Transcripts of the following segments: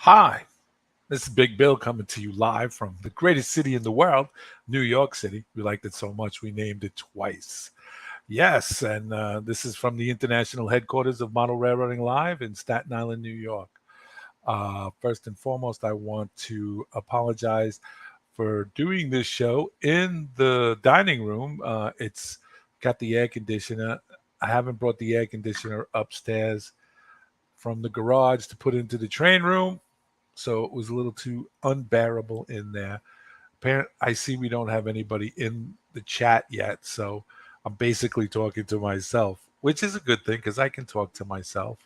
Hi, this is Big Bill coming to you live from the greatest city in the world, New York City. We liked it so much we named it twice. Yes, and this is from the international headquarters of Model Railroading Live in Staten Island, New York. First and foremost, I want to apologize for doing this show in the dining room. It's got the air conditioner. I haven't brought the air conditioner upstairs from the garage to put into the train room, so it was a little too unbearable in there. I see we don't have anybody in the chat yet, so I'm basically talking to myself, which is a good thing because I can talk to myself.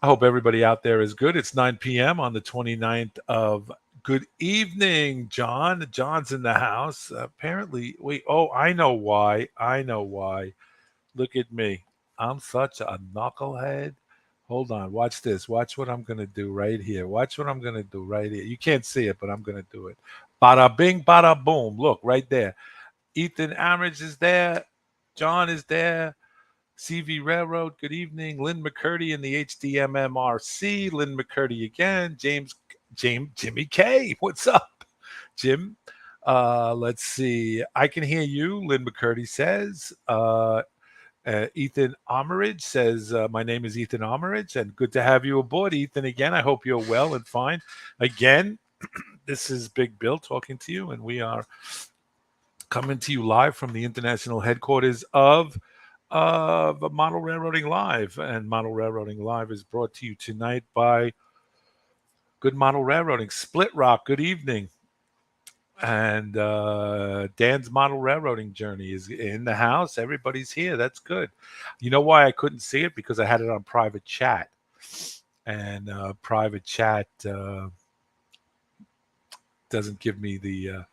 I hope everybody out there is good. It's 9 p.m. on the 29th of good evening, John. John's in the house. Apparently, wait, oh, I know why. I know why. Look at me. I'm such a knucklehead. Hold on. Watch this. Watch what I'm going to do right here. Watch what I'm going to do right here. You can't see it, but I'm going to do it. Bada bing, bada boom. Look right there. Ethan Amridge is there. John is there. CV Railroad, good evening. Lynn McCurdy in the HDMMRC. Lynn McCurdy again. Jimmy K. What's up, Jim? Let's see. I can hear you, Lynn McCurdy says. Ethan Omeridge says, my name is Ethan Omeridge, and good to have you aboard, Ethan, again. I hope you're well and fine. Again, this is Big Bill talking to you, and we are coming to you live from the international headquarters of Model Railroading Live. And Model Railroading Live is brought to you tonight by Good Model Railroading. Split Rock, good evening. And Dan's Model Railroading Journey is in the house. Everybody's here. That's good. You know why I couldn't see it? Because I had it on private chat. And private chat doesn't give me the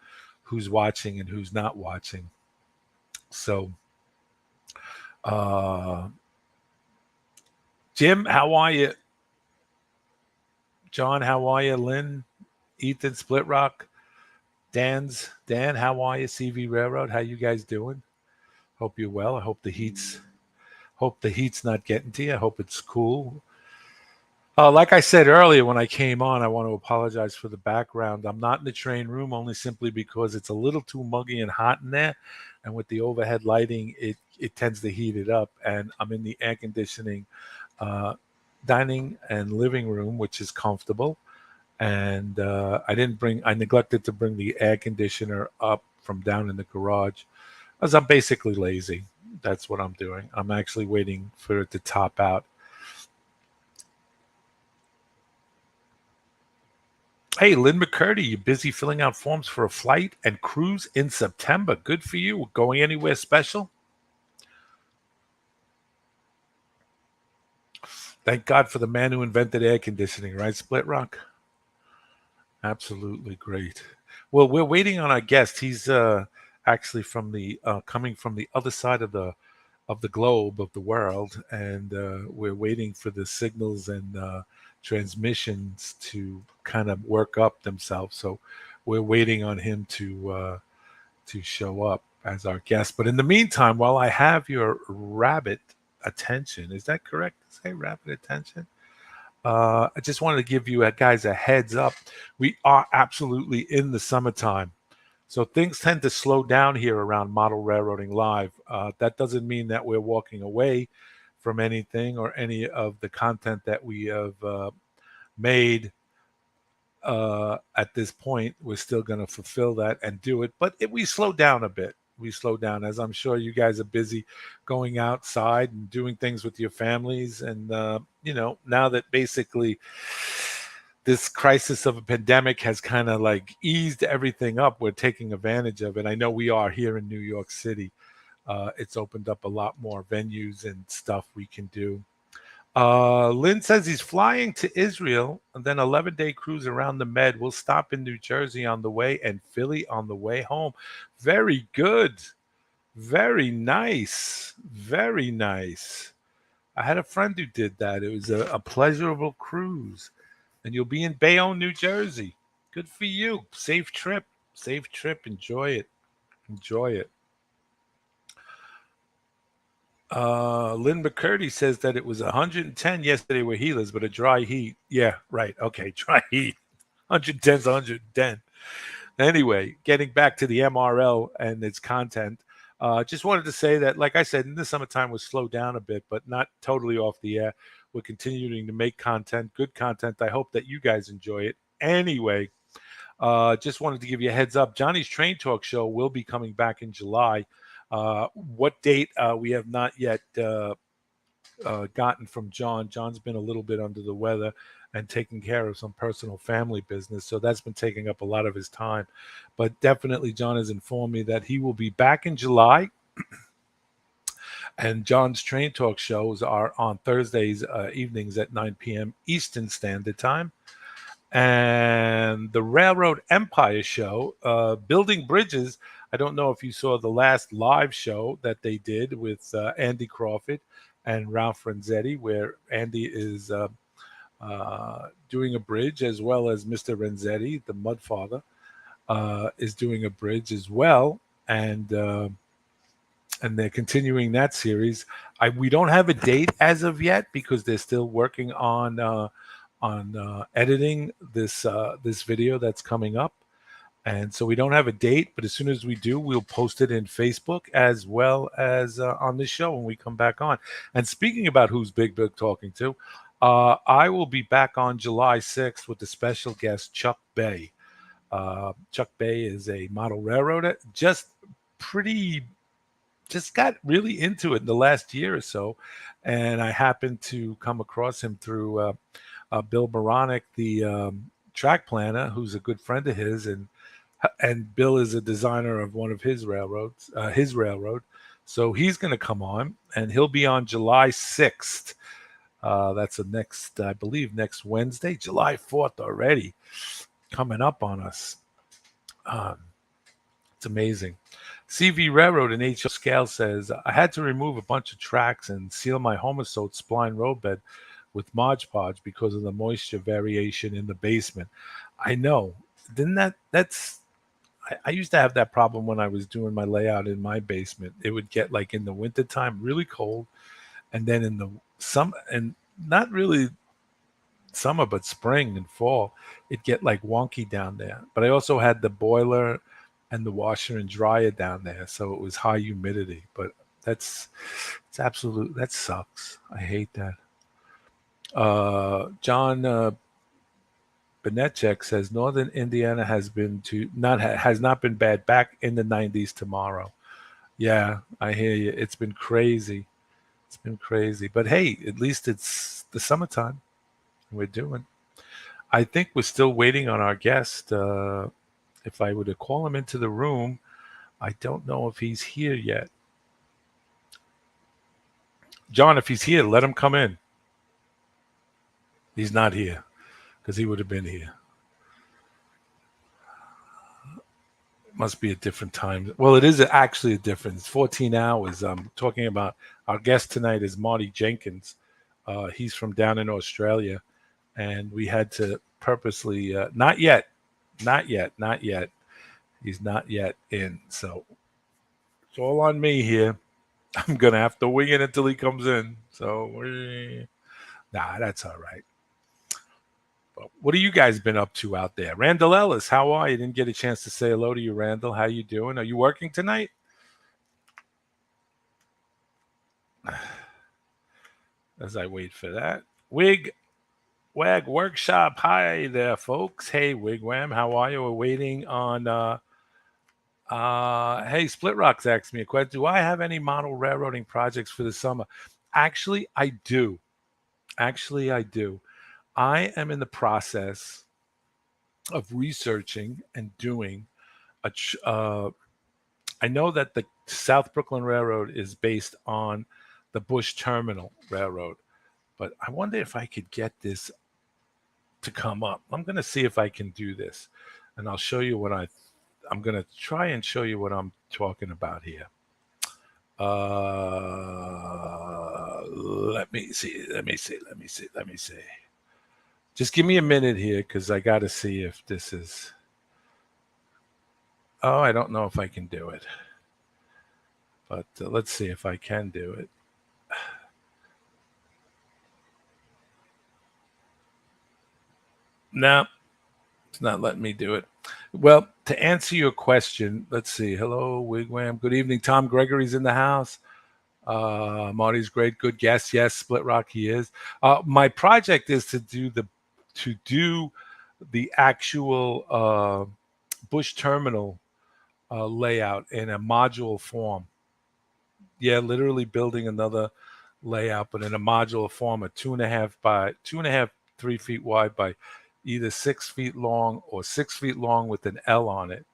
who's watching and who's not watching. So, Jim, how are you? John, how are you? Lynn, Ethan, Split Rock, Dan, how are you? CV Railroad, how you guys doing? Hope you're well. I hope the heat's not getting to you. I hope it's cool. Like I said earlier when I came on, I want to apologize for the background. I'm not in the train room only simply because it's a little too muggy and hot in there. And with the overhead lighting, it tends to heat it up. And I'm in the air conditioning dining and living room, which is comfortable. And I neglected to bring the air conditioner up from down in the garage as I'm basically lazy. That's what I'm doing. I'm actually waiting for it to top out. Hey, Lynn McCurdy, you busy filling out forms for a flight and cruise in September? Good for you. Going anywhere special? Thank God for the man who invented air conditioning, right, Split Rock? Absolutely great. Well, we're waiting on our guest. He's actually from the coming from the other side of the globe of the world, and we're waiting for the signals and transmissions to kind of work up themselves. So we're waiting on him to show up as our guest. But in the meantime, while I have your rabbit attention, is that correct to say rabbit attention? I just wanted to give you guys a heads up. We are absolutely in the summertime. So things tend to slow down here around Model Railroading Live. That doesn't mean that we're walking away from anything or any of the content that we have made at this point. We're still going to fulfill that and do it, but we slow down a bit. We slow down, as I'm sure you guys are busy going outside and doing things with your families. And, now that basically this crisis of a pandemic has kind of like eased everything up, we're taking advantage of it. I know we are here in New York City. It's opened up a lot more venues and stuff we can do. Lynn says he's flying to Israel and then 11-day cruise around the Med. We'll stop in New Jersey on the way and Philly on the way home. Very good. Very nice. Very nice. I had a friend who did that. It was a pleasurable cruise. And you'll be in Bayonne, New Jersey. Good for you. Safe trip. Safe trip. Enjoy it. Enjoy it. Lynn McCurdy says that it was 110 yesterday where he lives, but a dry heat. Yeah, right. Okay, dry heat. 110 is 110. Anyway, getting back to the MRL and its content, just wanted to say that, like I said, in the summertime was slowed down a bit, but not totally off the air. We're continuing to make content, good content. I hope that you guys enjoy it. Anyway, just wanted to give you a heads up. Johnny's Train Talk Show will be coming back in July. What date we have not yet gotten from John. John's been a little bit under the weather and taking care of some personal family business. So that's been taking up a lot of his time. But definitely, John has informed me that he will be back in July. And John's Train Talk shows are on Thursdays evenings at 9 p.m. Eastern Standard Time. And the Railroad Empire show, Building Bridges. I don't know if you saw the last live show that they did with Andy Crawford and Ralph Renzetti, where Andy is doing a bridge, as well as Mr. Renzetti, the Mudfather, is doing a bridge as well, and they're continuing that series. We don't have a date as of yet because they're still working on editing this video that's coming up. And so we don't have a date, but as soon as we do, we'll post it in Facebook as well as on this show when we come back on. And speaking about who's Big talking to, I will be back on July 6th with the special guest, Chuck Bay. Chuck Bay is a model railroader, just got really into it in the last year or so. And I happened to come across him through Bill Moronic, the track planner, who's a good friend of his, and Bill is a designer of one of his railroads, his railroad. So he's going to come on, and he'll be on July 6th. That's I believe, next Wednesday, July 4th already, coming up on us. It's amazing. CV Railroad in HO Scale says, I had to remove a bunch of tracks and seal my Homosote spline roadbed with Mod Podge because of the moisture variation in the basement. I know. I used to have that problem when I was doing my layout in my basement. It would get, like, in the wintertime really cold, and then in the summer, and not really summer, but spring and fall, it'd get like wonky down there. But I also had the boiler and the washer and dryer down there, so it was high humidity. But that sucks. I hate that. John Benetchek says Northern Indiana has not been bad back in the 90s tomorrow. Yeah, I hear you. It's been crazy. It's been crazy. But hey, at least it's the summertime. We're doing. I think we're still waiting on our guest. If I were to call him into the room, I don't know if he's here yet. John, if he's here, let him come in. He's not here because he would have been here. Must be a different time. Well, it is actually a difference. It's 14 hours. I'm talking about our guest tonight is Marty Jenkins. He's from down in Australia, and we had to purposely not yet. He's not yet in. So it's all on me here. I'm gonna have to wing it until he comes in. So that's all right. But what have you guys been up to out there? Randall Ellis, how are you? Didn't get a chance to say hello to you, Randall. How you doing? Are you working tonight? As I wait for that. Wag Workshop. Hi there, folks. Hey, Wigwam. How are you? We're waiting on hey, Split Rocks asked me a question. Do I have any model railroading projects for the summer? Actually, I do. I am in the process of researching and doing I know that the South Brooklyn Railroad is based on the Bush Terminal Railroad, but I wonder if I could get this to come up. I'm going to see if I can do this, and I'll show you what I'm going to try and show you what I'm talking about here. Let me see. Just give me a minute here because I got to see if this is. Oh, I don't know if I can do it. But let's see if I can do it. No, it's not letting me do it. Well, to answer your question, let's see. Hello, Wigwam. Good evening. Tom Gregory's in the house. Marty's great. Good guess. Yes, Split Rock, he is. My project is to do the actual Bush Terminal layout in a module form. Yeah, literally building another layout, but in a modular form, a 2.5, 3 feet wide by either 6 feet long or 6 feet long with an L on it.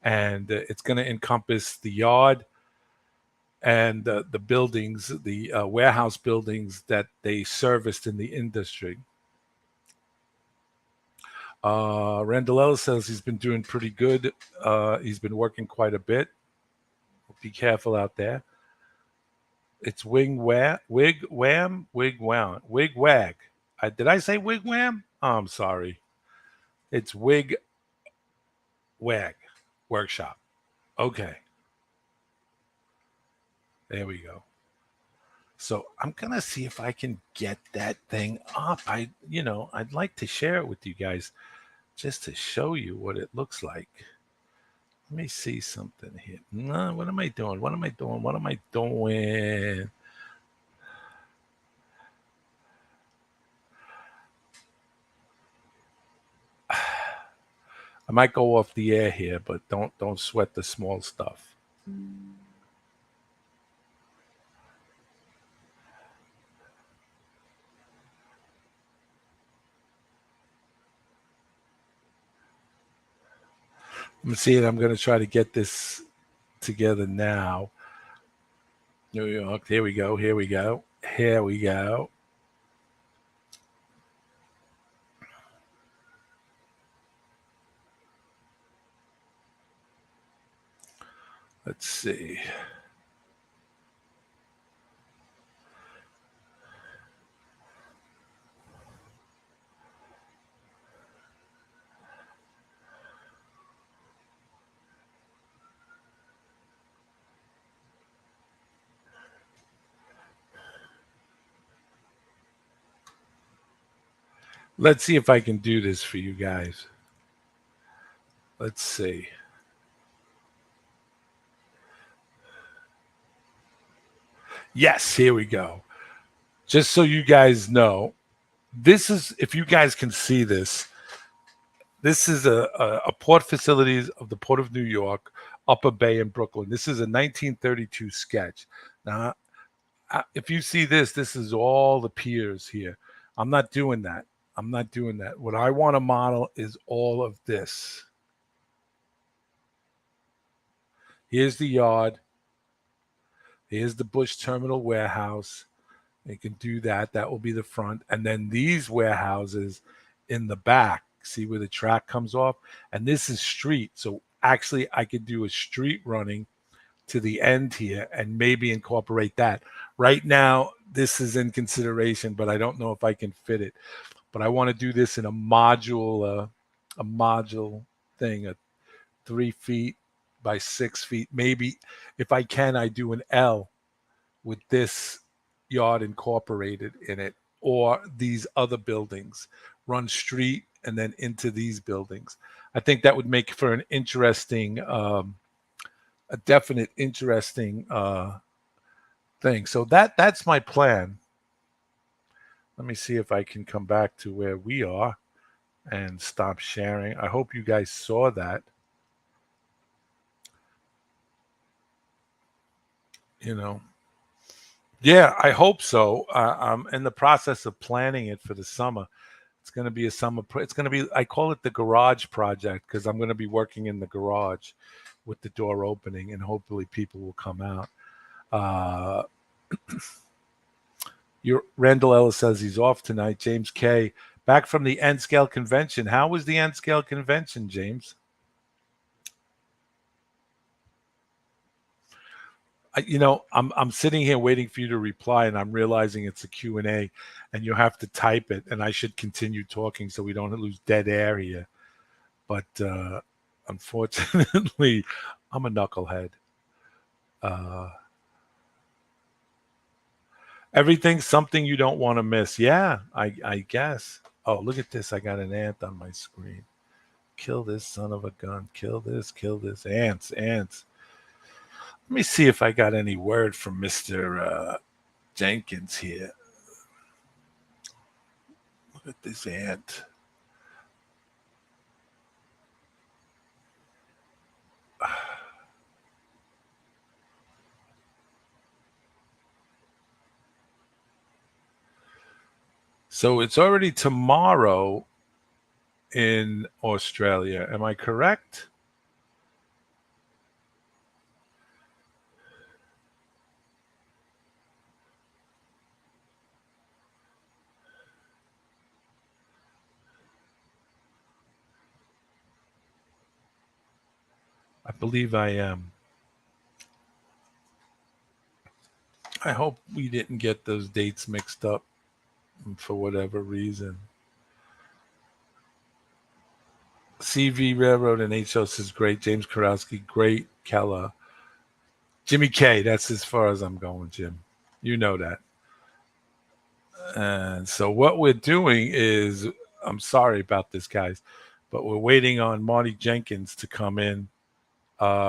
And it's going to encompass the yard and the buildings, the warehouse buildings that they serviced in the industry. Randall says he's been doing pretty good. He's been working quite a bit. Be careful out there. It's wig wham, wig wham, wig wham, wig wag. Did I say wig wham? Oh, I'm sorry. It's wig wag workshop. Okay. There we go. So I'm gonna see if I can get that thing up. I'd like to share it with you guys just to show you what it looks like. Let me see something here. No, what am I doing? What am I doing? What am I doing? I might go off the air here, but don't sweat the small stuff. Let me see it. I'm going to try to get this together now. New York. Here we go. Here we go. Here we go. Let's see. Let's see if I can do this for you guys. Let's see. Yes, here we go. Just so you guys know, this is, if you guys can see this, this is a port facilities of the Port of New York, Upper Bay in Brooklyn. This is a 1932 sketch. Now, if you see this, this is all the piers here. I'm not doing that. I'm not doing that. What I want to model is all of this. Here's the yard. Here's the Bush Terminal warehouse. You can do that. That will be the front. And then these warehouses in the back. See where the track comes off? And this is street. So actually, I could do a street running to the end here and maybe incorporate that. Right now, this is in consideration, but I don't know if I can fit it. But I want to do this in a module thing, a 3 feet by 6 feet. Maybe if I can, I do an L with this yard incorporated in it, or these other buildings, run street and then into these buildings. I think that would make for an interesting, a definite interesting thing. So that's my plan. Let me see if I can come back to where we are and stop sharing. I hope you guys saw that. Yeah, I hope so. I'm in the process of planning it for the summer. It's going to be a summer. It's going to be, I call it the garage project because I'm going to be working in the garage with the door opening, and hopefully people will come out. Randall Ellis says he's off tonight. James K. Back from the N Scale convention. How was the N Scale convention, James? I'm sitting here waiting for you to reply, and I'm realizing it's a Q&A, and you have to type it, and I should continue talking so we don't lose dead air here. But unfortunately, I'm a knucklehead. Everything's something you don't want to miss. Yeah, I guess. Oh, look at this. I got an ant on my screen. Kill this son of a gun. Kill this. Kill this. Ants. Ants. Let me see if I got any word from Mr. Jenkins here. Look at this ant. So it's already tomorrow in Australia. Am I correct? I believe I am. I hope we didn't get those dates mixed up for whatever reason. CV Railroad and HO says great. James Karowski, great. Kella. Jimmy K, that's as far as I'm going, Jim. You know that. And so what we're doing is, I'm sorry about this, guys, but we're waiting on Marty Jenkins to come in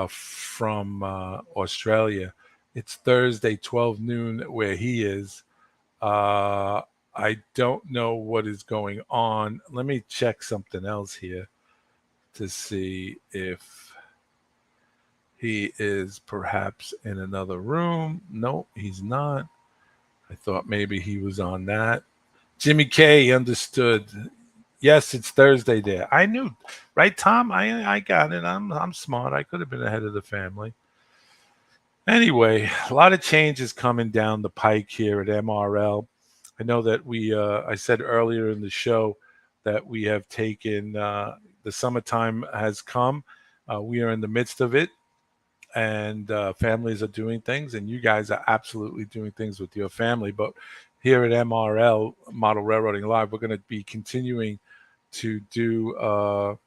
from Australia. It's Thursday, 12 noon, where he is. I don't know what is going on. Let me check something else here to see if he is perhaps in another room. No, he's not. I thought maybe he was on that. Jimmy K understood. Yes, it's Thursday there. I knew, right, Tom? I got it. I'm smart. I could have been ahead of the family. Anyway, a lot of changes coming down the pike here at MRL. I know that I said earlier in the show that we have taken, the summertime has come. We are in the midst of it, and families are doing things, and you guys are absolutely doing things with your family. But here at MRL, Model Railroading Live, we're going to be continuing to do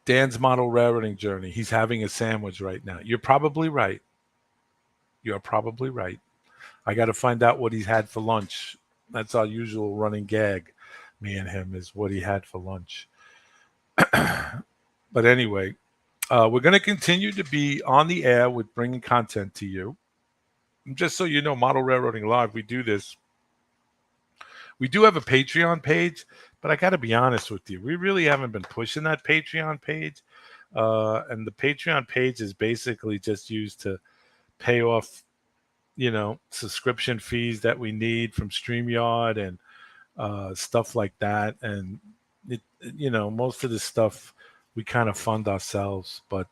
Dan's model railroading journey. He's having a sandwich right now. You're probably right. You're probably right. I got to find out what he's had for lunch. That's our usual running gag, me and him, is what he had for lunch. But anyway, we're going to continue to be on the air with bringing content to you. And just so you know, Model Railroading Live, we do this. We do have a Patreon page, but I got to be honest with you, we really haven't been pushing that Patreon page. And the Patreon page is basically just used to pay off, subscription fees that we need from StreamYard and stuff like that. And, most of this stuff we kind of fund ourselves. But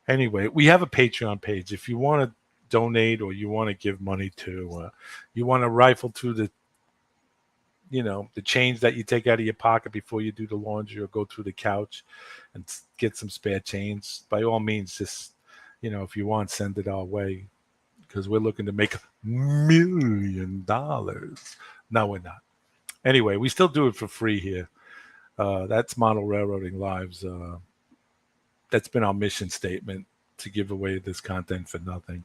anyway, we have a Patreon page. If you want to donate or you want to give money to, you want to rifle through the change that you take out of your pocket before you do the laundry or go through the couch and get some spare change, by all means, just, if you want, send it our way, because we're looking to make $1 million. No, we're not. Anyway, we still do it for free here. That's Model Railroading Lives. That's been our mission statement, to give away this content for nothing.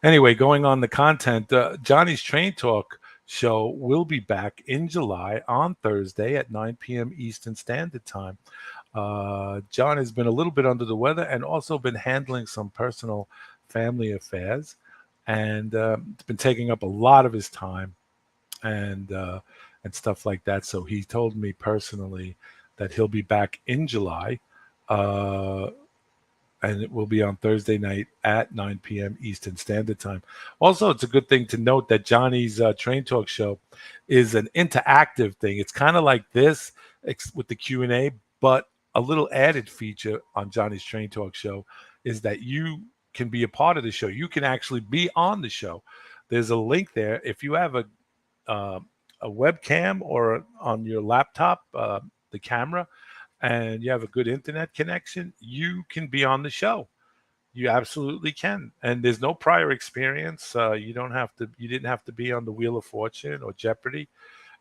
Anyway, going on the content, Johnny's Train Talk show will be back in July on Thursday at 9 p.m. Eastern Standard Time. John has been a little bit under the weather and also been handling some personal family affairs, and it's been taking up a lot of his time and stuff like that. So he told me personally that he'll be back in July. And it will be on Thursday night at 9 p.m. Eastern Standard Time. Also, it's a good thing to note that Johnny's Train Talk show is an interactive thing. It's kind of like this with the Q&A, but a little added feature on Johnny's Train Talk show is that you can be a part of the show. You can actually be on the show. There's a link there. If you have a webcam or on your laptop, the camera, and you have a good internet connection, you can be on the show. You absolutely can. And there's no prior experience. You didn't have to be on the Wheel of Fortune or Jeopardy,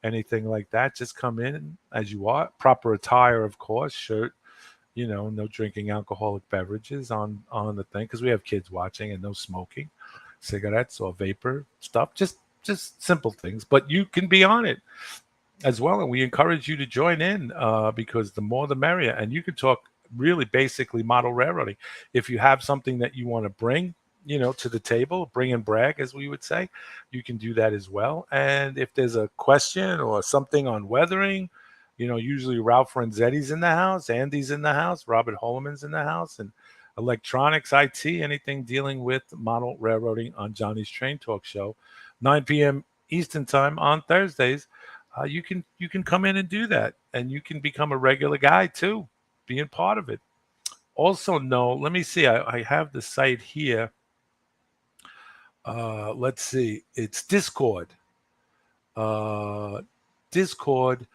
anything like that. Just come in as you are. Proper attire, of course, shirt, no drinking alcoholic beverages on the thing, because we have kids watching, and no smoking, cigarettes or vapor stuff. Just just simple things, but you can be on it as well. And we encourage you to join in because the more the merrier. And you can talk really basically model railroading. If you have something that you want to bring, to the table, bring and brag, as we would say, you can do that as well. And if there's a question or something on weathering, usually Ralph Renzetti's in the house, Andy's in the house, Robert Holman's in the house, and electronics, IT, anything dealing with model railroading on Johnny's Train Talk Show, 9 p.m. Eastern Time on Thursdays. You can come in and do that, and you can become a regular guy too, being part of it. Also, no, let me see. I have the site here. Let's see. It's Discord. Discord, Discord.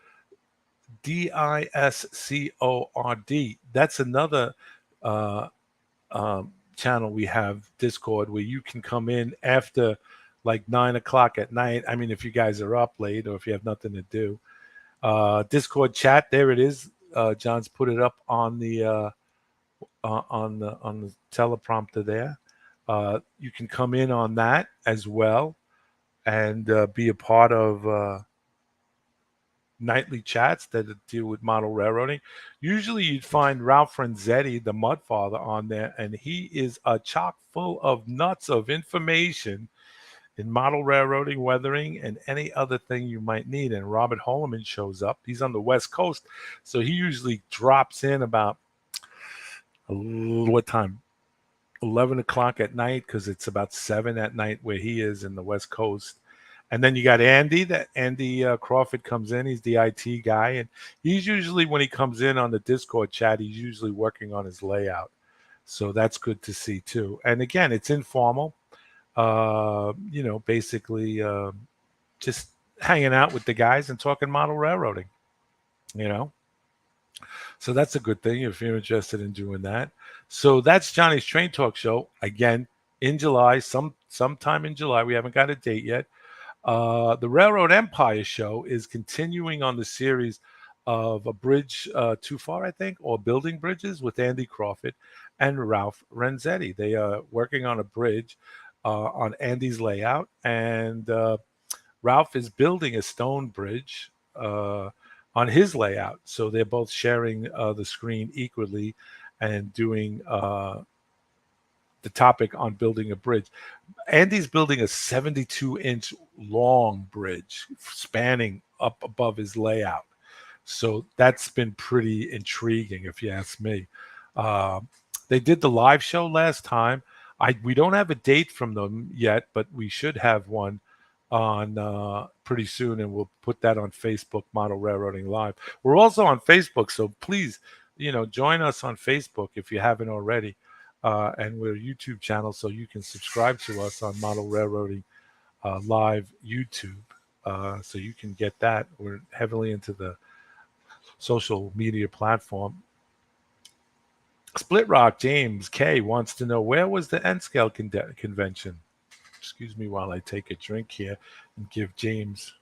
That's another uh, channel we have, Discord, where you can come in after like 9 o'clock at night. I mean, if you guys are up late or if you have nothing to do. Discord chat, there it is. John's put it up on the teleprompter there. You can come in on that as well and be a part of nightly chats that deal with model railroading. Usually you'd find Ralph Renzetti, the Mudfather, on there, and he is a chock full of nuts of information in model railroading, weathering, and any other thing you might need. And Robert Holman shows up. He's on the West Coast, so he usually drops in about what time? 11 o'clock at night, because it's about 7 at night where he is in the West Coast. And then you got Andy. That Andy Crawford comes in. He's the IT guy, and he's usually, when he comes in on the Discord chat, he's usually working on his layout. So that's good to see too. And again, it's informal. Basically just hanging out with the guys and talking model railroading. So that's a good thing if you're interested in doing that. So that's Johnny's Train Talk Show, again, in July, sometime in July. We haven't got a date yet. The Railroad Empire Show is continuing on the series of A Bridge Too Far, I think, or Building Bridges with Andy Crawford and Ralph Renzetti. They are working on a bridge on Andy's layout, and Ralph is building a stone bridge on his layout. So they're both sharing the screen equally and doing the topic on building a bridge. Andy's building a 72-inch long bridge spanning up above his layout. So that's been pretty intriguing, if you ask me. They did the live show last time. We don't have a date from them yet, but we should have one on pretty soon, and we'll put that on Facebook, Model Railroading Live. We're also on Facebook, so please, join us on Facebook if you haven't already. And we're a YouTube channel, so you can subscribe to us on Model Railroading Live YouTube. So you can get that. We're heavily into the social media platform. Split Rock James K wants to know, where was the N-Scale convention? Excuse me while I take a drink here and give James.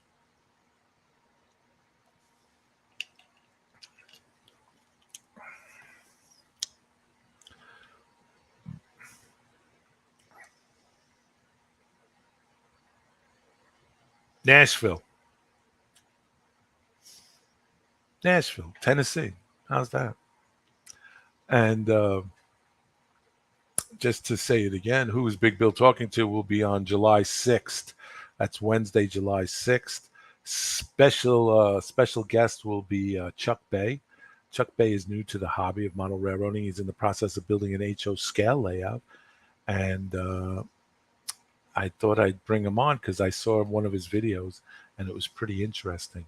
Nashville, Tennessee. How's that? And just to say it again, who is Big Bill talking to will be on July 6th. That's Wednesday, July 6th. Special guest will be Chuck Bay. Chuck Bay is new to the hobby of model railroading. He's in the process of building an HO scale layout. And I thought I'd bring him on because I saw one of his videos and it was pretty interesting,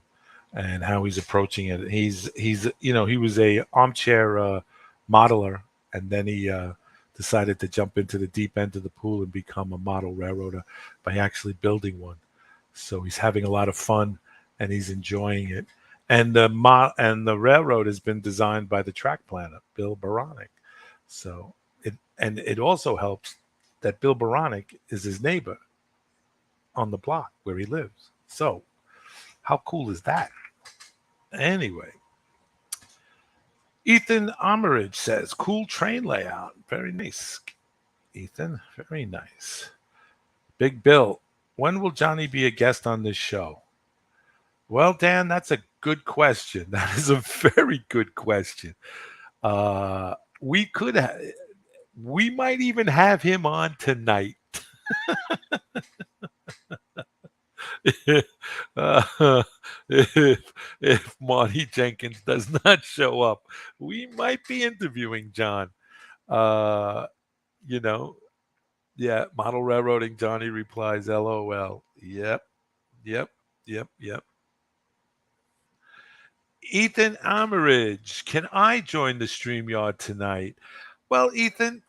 and how he's approaching it. He was a armchair modeler, and then he decided to jump into the deep end of the pool and become a model railroader by actually building one. So he's having a lot of fun and he's enjoying it. And the railroad has been designed by the track planner, Bill Baronic. So it also helps that Bill Baronic is his neighbor on the block where he lives. So how cool is that? Anyway, Ethan Armoridge says, cool train layout. Very nice, Ethan. Very nice. Big Bill, When will Johnny be a guest on this show? Well, Dan, that's a good question. That is a very good question. We could, we might even have him on tonight. uh, if Marty Jenkins does not show up, we might be interviewing John. Uh, you know, yeah, model railroading. Johnny replies, "LOL." Yep, yep, yep. Ethan Armoridge, can I join the StreamYard tonight? Well, Ethan,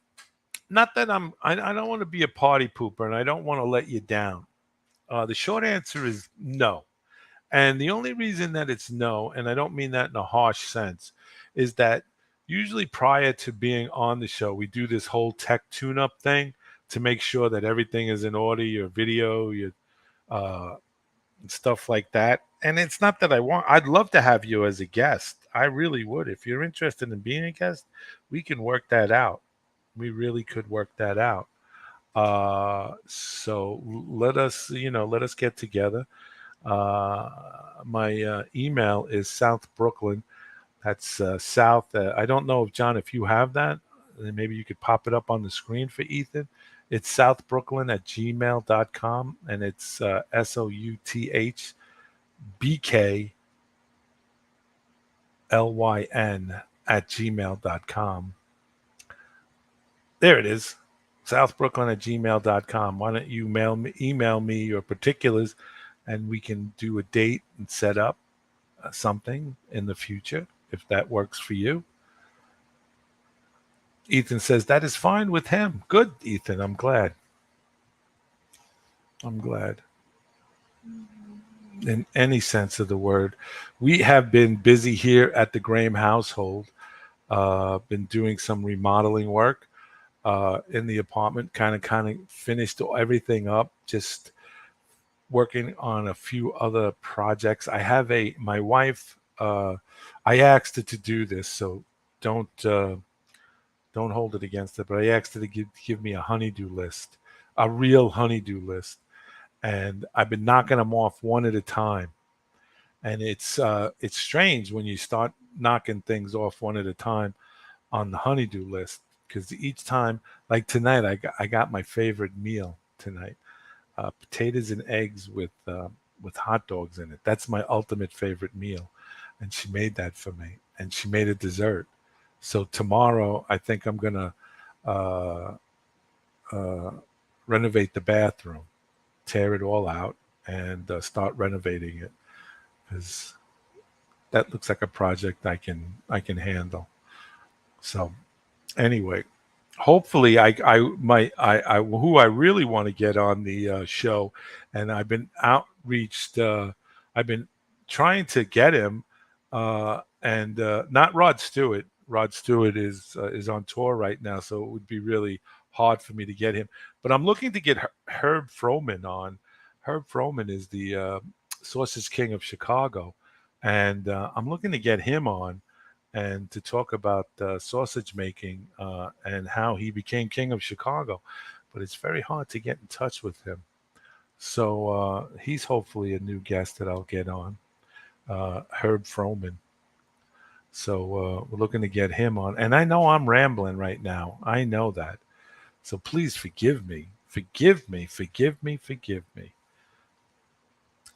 not that I don't want to be a party pooper and I don't want to let you down. The short answer is no. And the only reason that it's no, and I don't mean that in a harsh sense, is that usually prior to being on the show, we do this whole tech tune up thing to make sure that everything is in order, your video, your uh, stuff like that. And it's not that I'd love to have you as a guest. I really would. If you're interested in being a guest, we can work that out. We really could work that out. So let us get together. My email is South Brooklyn. That's South. I don't know if John, if you have that, then maybe you could pop it up on the screen for Ethan. It's southbrooklyn at gmail.com, and it's SOUTHBKLYN at gmail.com. There it is. Southbrooklyn at gmail.com. Why don't you email me your particulars, and we can do a date and set up something in the future if that works for you. Ethan says that is fine with him. Good, Ethan. I'm glad. In any sense of the word. We have been busy here at the Graham household, been doing some remodeling work in the apartment, kind of finished everything up, just working on a few other projects. I have my wife, I asked her to do this, so don't hold it against her, but I asked her to give me a honeydew list, a real honeydew list. And I've been knocking them off one at a time. And it's strange when you start knocking things off one at a time on the honeydew list, because each time, like tonight, I got my favorite meal tonight: potatoes and eggs with hot dogs in it. That's my ultimate favorite meal, and she made that for me, and she made a dessert. So tomorrow, I think I'm gonna uh, uh, renovate the bathroom, tear it all out, and start renovating it, because that looks like a project I can handle. So anyway, hopefully I who I really want to get on the show, and I've been outreached. I've been trying to get him, and not Rod Stewart. Rod Stewart is on tour right now, so it would be really hard for me to get him. But I'm looking to get Herb Froman on. Herb Froman is the Sausage King of Chicago, and I'm looking to get him on and to talk about sausage making and how he became king of Chicago. But it's very hard to get in touch with him. So he's hopefully a new guest that I'll get on, Herb Froman. So we're looking to get him on. And I know I'm rambling right now. I know that. So please forgive me. Forgive me. Forgive me. Forgive me.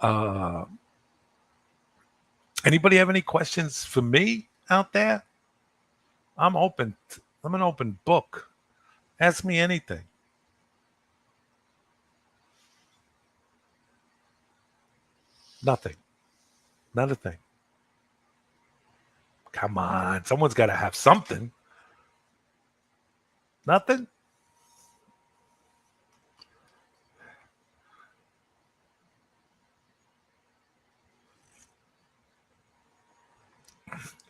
Uh, Anybody have any questions for me out there? I'm open. I'm an open book. Ask me anything. Nothing. Not a thing. Come on. Someone's got to have something. Nothing?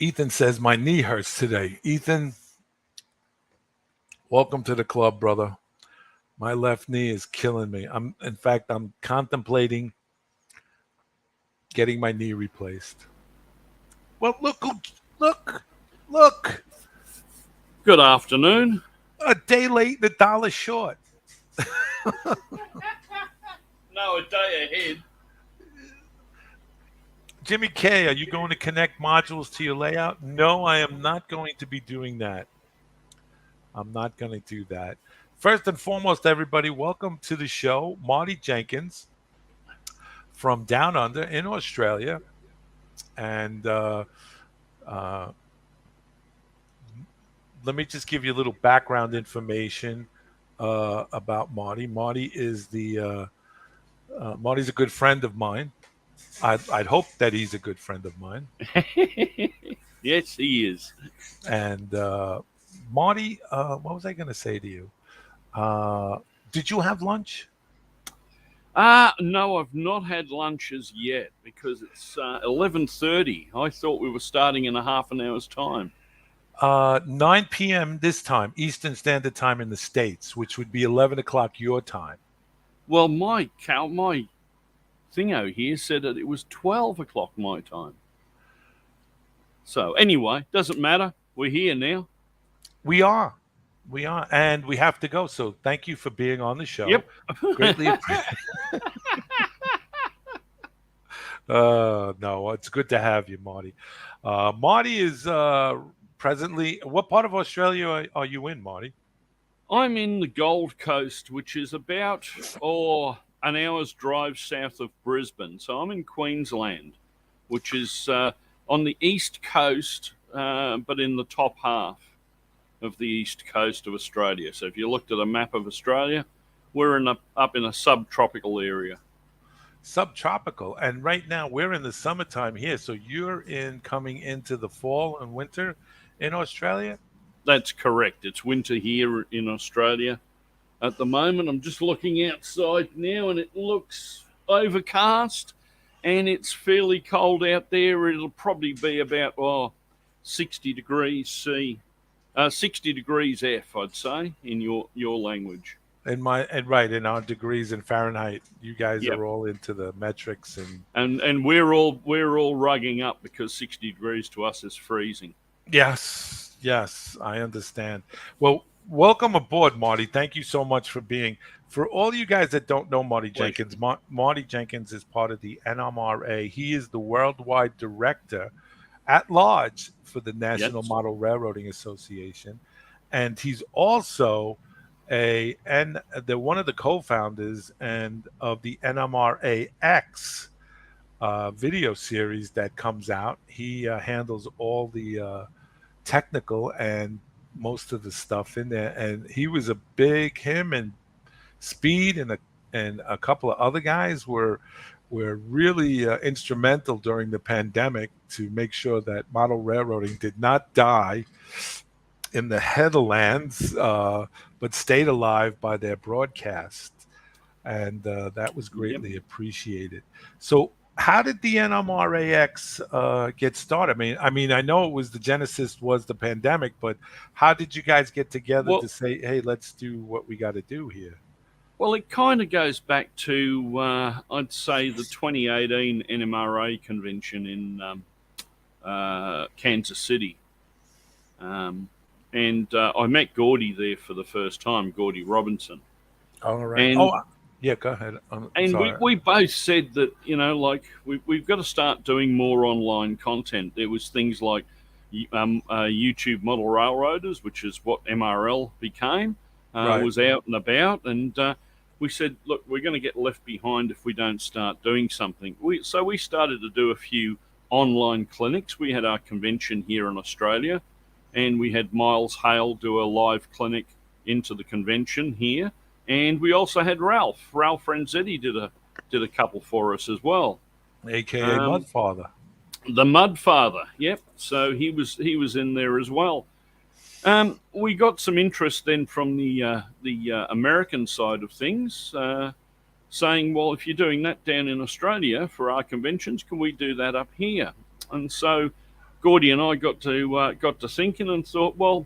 Ethan says, my knee hurts today. Ethan, welcome to the club, brother. My left knee is killing me. In fact, I'm contemplating getting my knee replaced. Well, look. Good afternoon. A day late, the dollar short. No, know a day ahead. Jimmy K, are you going to connect modules to your layout? No, I am not going to be doing that. I'm not going to do that. First and foremost, everybody, welcome to the show. Marty Jenkins from Down Under in Australia. And uh, let me just give you a little background information about Marty. Marty's a good friend of mine. I'd hope that he's a good friend of mine. Yes, he is. And Marty, what was I going to say to you? Did you have lunch? No, I've not had lunch as yet because it's 11:30. I thought we were starting in a half an hour's time. 9 p.m. this time, Eastern Standard Time in the States, which would be 11 o'clock your time. Well, my thingo here said that it was 12 o'clock my time. So anyway, doesn't matter. We're here now. We are. And we have to go. So thank you for being on the show. Yep. Greatly appreciate. No, it's good to have you, Marty. Marty is presently, what part of Australia are you in, Marty? I'm in the Gold Coast, which is about an hour's drive south of Brisbane. So I'm in Queensland, which is on the east coast, but in the top half of the east coast of Australia. So if you looked at a map of Australia, we're up in a subtropical area. Subtropical, and right now we're in the summertime here. So you're coming into the fall and winter in Australia? That's correct. It's winter here in Australia at the moment. I'm just looking outside now, and it looks overcast, and it's fairly cold out there. It'll probably be about 60 degrees C, 60 degrees F, I'd say, in your language. In our degrees in Fahrenheit, you guys Yep. are all into the metrics and we're all rugging up because 60 degrees to us is freezing. Yes, I understand. Well, welcome aboard, Marty. Thank you so much for being. For all you guys that don't know Marty Jenkins, Marty Jenkins is part of the NMRA. He is the worldwide director at large for the National Model Railroading Association, and he's also one of the co-founders and of the NMRAX video series that comes out. He handles all the technical and most of the stuff in there, and him and Speed and a couple of other guys were really instrumental during the pandemic to make sure that model railroading did not die in the headlands, but stayed alive by their broadcast, and that was greatly appreciated. So how did the NMRAX get started? I mean, I know it was the genesis was the pandemic, but how did you guys get together to say, hey, let's do what we got to do here? Well, it kind of goes back to, I'd say, the 2018 NMRA convention in Kansas City. And I met Gordy there for the first time, Gordy Robinson. All right. Yeah, go ahead. We both said that, we've got to start doing more online content. There was things like YouTube Model Railroaders, which is what MRL became, was out and about. And we said, look, we're going to get left behind if we don't start doing something. So we started to do a few online clinics. We had our convention here in Australia, and we had Miles Hale do a live clinic into the convention here. And we also had Ralph Renzetti did a couple for us as well, aka Mudfather. The Mudfather, yep. So he was in there as well. We got some interest then from the American side of things, saying, well, if you're doing that down in Australia for our conventions, can we do that up here? And so Gordy and I got to thinking and thought, well,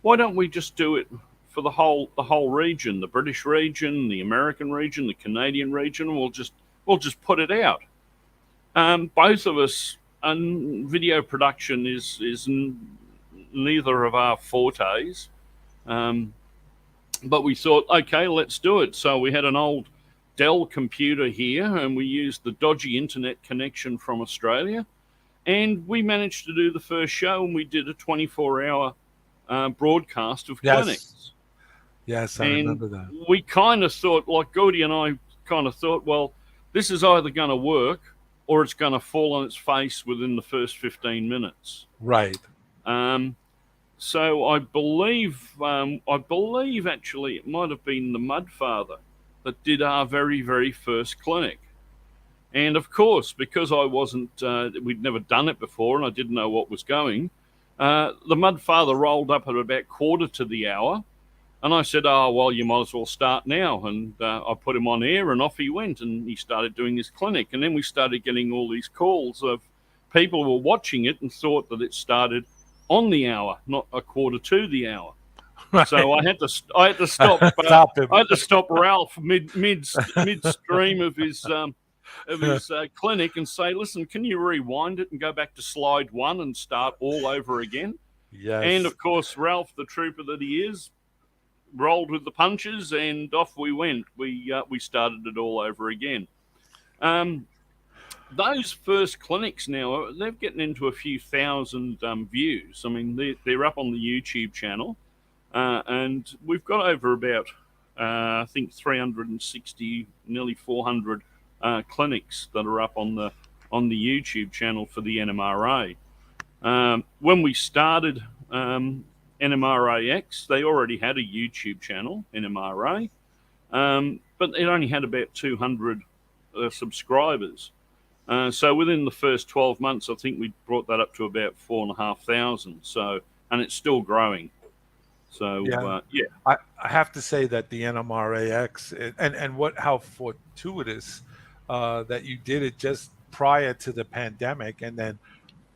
why don't we just do it for the whole region, the British region, the American region, the Canadian region, and we'll just put it out. Both of us, and video production is neither of our fortes, but we thought, okay, let's do it. So we had an old Dell computer here, and we used the dodgy internet connection from Australia, and we managed to do the first show, and we did a 24-hour broadcast of Yes. clinics. Yes, I And remember that. we kind of thought, like Gordy and I kind of thought, well, this is either going to work or it's going to fall on its face within the first 15 minutes. Right. So I believe actually it might have been the Mudfather that did our very, very first clinic. And of course, because I wasn't, we'd never done it before and I didn't know what was going, the Mudfather rolled up at about quarter to the hour. And I said, oh, well, you might as well start now. And I put him on air and off he went. And he started doing his clinic. And then we started getting all these calls of people who were watching it and thought that it started on the hour, not a quarter to the hour. Right. So I had to stop. Stop him. I had to stop Ralph midstream of his clinic and say, listen, can you rewind it and go back to slide 1 and start all over again? Yes. And of course, Ralph, the trooper that he is, rolled with the punches and off we went. We started it all over again. Those first clinics now, they're getting into a few thousand views. I mean, they're up on the YouTube channel, and we've got over about, I think, 360, nearly 400 clinics that are up on the YouTube channel for the NMRA. When we started NMRAX, they already had a YouTube channel, NMRA, but it only had about 200 subscribers. So within the first 12 months, I think we brought that up to about 4,500. So, and it's still growing. So, yeah. I have to say that the NMRAX and how fortuitous that you did it just prior to the pandemic. And then,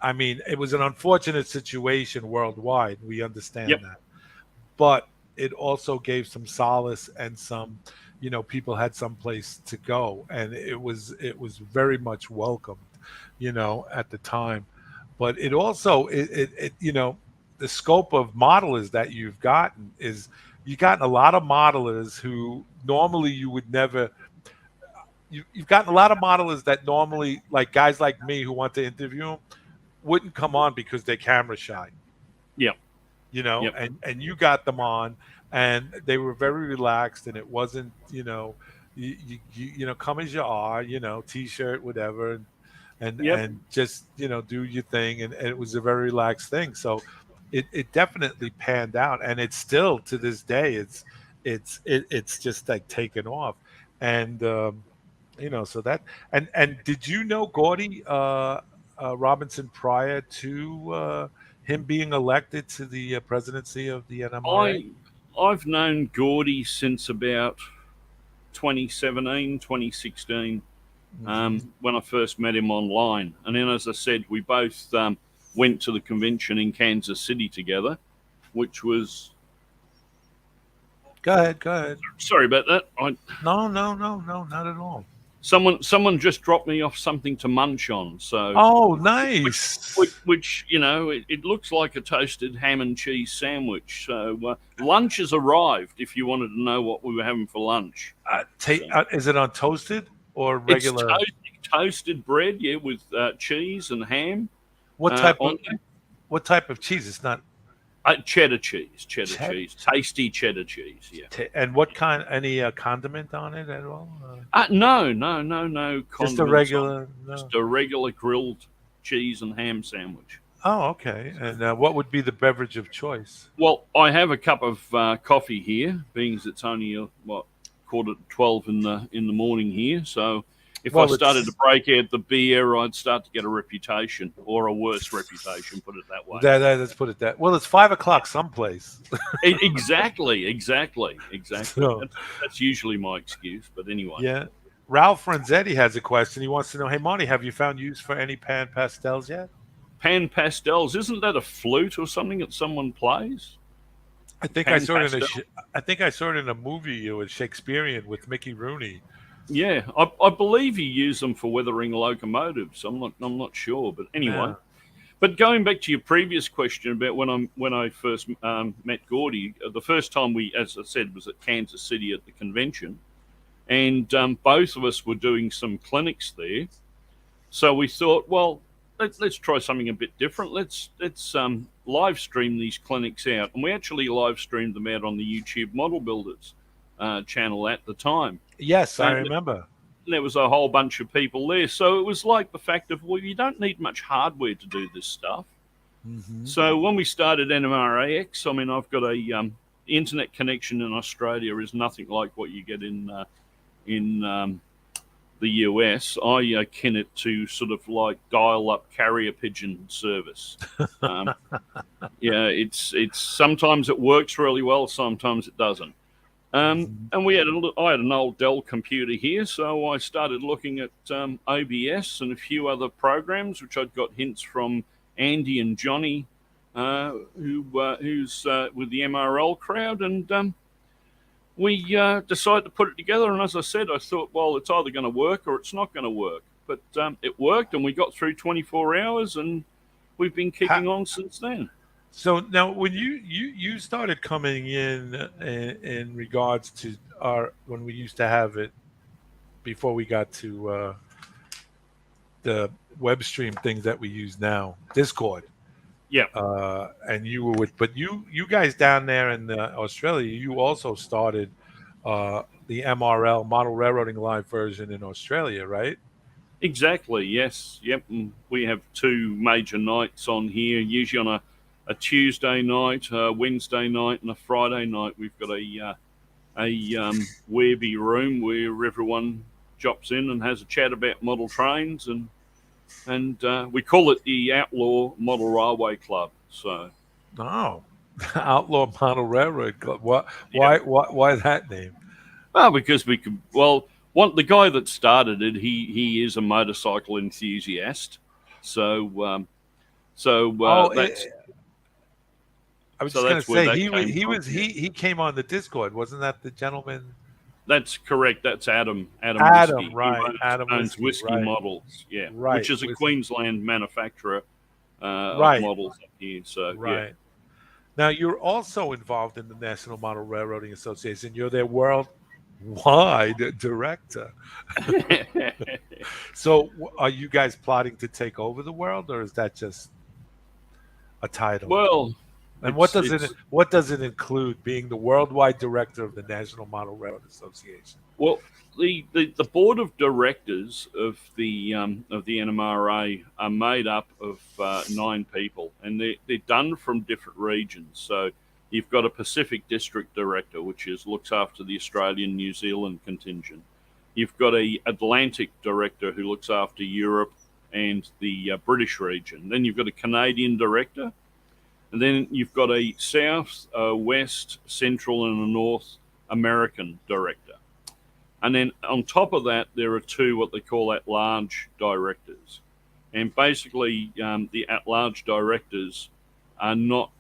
I mean, it was an unfortunate situation worldwide. We understand that. But it also gave some solace and some, people had some place to go, and it was very much welcomed, at the time. But it also it the scope of modelers that you've gotten is you've gotten a lot of modelers who normally you would never. You've gotten a lot of modelers that normally, like guys like me who want to interview them, wouldn't come on because they're camera shy. Yeah. And you got them on, and they were very relaxed, and it wasn't, you come as you are, t-shirt, whatever, and just, do your thing. And it was a very relaxed thing. So it definitely panned out, and it's still to this day, it's just like taken off. And, so that, and did you know Gordy, Robinson prior to him being elected to the presidency of the NMRA? I've known Gordy since about 2017, 2016, when I first met him online. And then, as I said, we both went to the convention in Kansas City together, which was... Go ahead. Sorry about that. No, not at all. Someone just dropped me off something to munch on. So, oh, nice. Which it looks like a toasted ham and cheese sandwich. So lunch has arrived. If you wanted to know what we were having for lunch, is it on toasted or regular? It's toasted bread, with cheese and ham. What type of cheese? It's not. Cheddar cheese, tasty cheddar cheese. Yeah. And what kind? Any condiment on it at all? No condiments. Just a regular, just a regular grilled cheese and ham sandwich. Oh, okay. And what would be the beverage of choice? Well, I have a cup of coffee here, being as it's only 11:45 in the morning here. So if I started to break out the beer, I'd start to get a reputation, or a worse reputation, put it that way. Let's put it that. Well, it's 5:00 someplace. Exactly. So, that's usually my excuse, but anyway. Yeah. Ralph Renzetti has a question. He wants to know, hey, Marty, have you found use for any pan pastels yet? Pan pastels? Isn't that a flute or something that someone plays? I think I saw it in a movie. It was Shakespearean with Mickey Rooney. Yeah, I believe you use them for weathering locomotives. I'm not sure, but anyway. Yeah. But going back to your previous question about when I first met Gordy, the first time we, as I said, was at Kansas City at the convention, and both of us were doing some clinics there. So we thought, well, let's try something a bit different. Let's live stream these clinics out, and we actually live streamed them out on the YouTube Model Builders channel at the time. Yes, I And remember. there was a whole bunch of people there, so it was like the fact of, well, you don't need much hardware to do this stuff. Hmm. So when we started NMRAX, I mean, I've got a internet connection in Australia is nothing like what you get in the US. I akin it to sort of like dial-up carrier pigeon service. Um, yeah, it's sometimes it works really well, sometimes it doesn't. And I had an old Dell computer here, so I started looking at OBS and a few other programs, which I'd got hints from Andy and Johnny, who's with the MRL crowd, and we decided to put it together. And as I said, I thought, well, it's either going to work or it's not going to work. But it worked, and we got through 24 hours, and we've been kicking on since then. So now, when you started coming in regards to when we used to have it before we got to the web stream things that we use now, Discord. Yeah. And you were but you guys down there in Australia, you also started the MRL Model Railroading Live version in Australia, right? Exactly. Yes. Yep. And we have two major nights on here, usually on a Tuesday night, a Wednesday night, and a Friday night. We've got a Wearby room where everyone drops in and has a chat about model trains, and we call it the Outlaw Model Railway Club. So, Outlaw Model Railroad Club. Why that name? well, because we could. Well, the guy that started it, he is a motorcycle enthusiast. So, that's. I was So just going that's to where say that he came was from. he came on the Discord, wasn't that the gentleman? That's correct. That's Adam. Adam, Whiskey. right? He Adam owns Whiskey, Whiskey right? Models. Yeah, Right, which is a Whiskey. Queensland manufacturer of Right, models up here. So right. Now you're also involved in the National Model Railroading Association. You're their worldwide director. yeah. So, are you guys plotting to take over the world, or is that just a title? Well, And it's what does it include being the worldwide director of the National Model Railroad Association? well the board of directors of the NMRA are made up of 9 people, and they're done from different regions. So you've got a Pacific District director, which looks after the Australian, New Zealand contingent. You've got a Atlantic director who looks after Europe and the British region. Then you've got a Canadian director, and then you've got a South, West, Central, and a North American director. And then on top of that, there are 2 what they call at-large directors. And basically, the at-large directors are not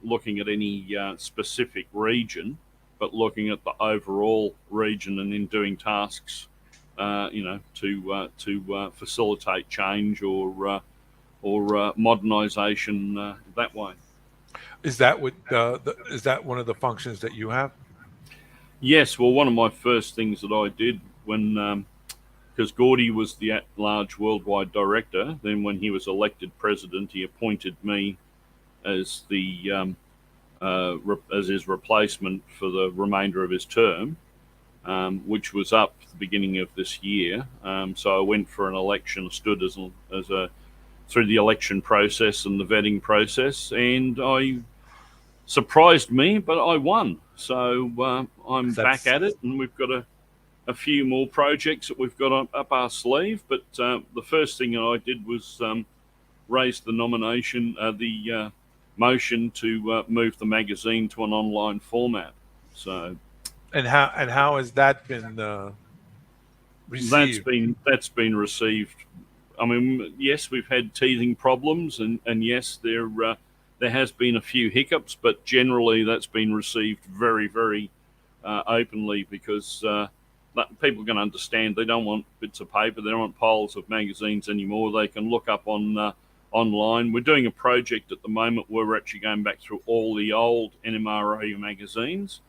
looking at any specific region, but looking at the overall region and then doing tasks, to facilitate change or modernisation that way. Is that what is that one of the functions that you have? Yes, well, one of my first things that I did when, because Gordy was the at-large worldwide director, then when he was elected president, he appointed me as the as his replacement for the remainder of his term, which was up at the beginning of this year. So I went for an election, stood as a through the election process and the vetting process, and I surprised me, but I won. So I'm back at it, and we've got a few more projects that we've got up our sleeve. But the first thing I did was raise the nomination, the motion to move the magazine to an online format. So, and how has that been received? That's been received. I mean, yes, we've had teething problems, and yes, there has been a few hiccups, but generally that's been received very, very openly, because people can understand they don't want bits of paper, they don't want piles of magazines anymore. They can look up on online. We're doing a project at the moment where we're actually going back through all the old NMRA magazines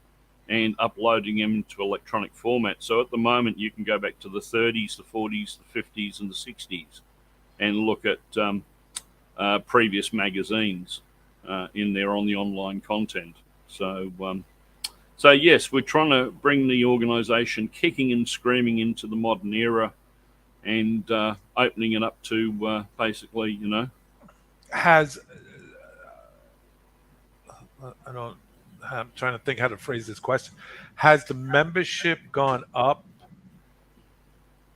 and uploading them into electronic format. So at the moment, you can go back to the 30s, the 40s, the 50s, and the 60s and look at previous magazines in there on the online content. So yes, we're trying to bring the organisation kicking and screaming into the modern era and opening it up to basically, Has I don't. I'm trying to think how to phrase this question. Has the membership gone up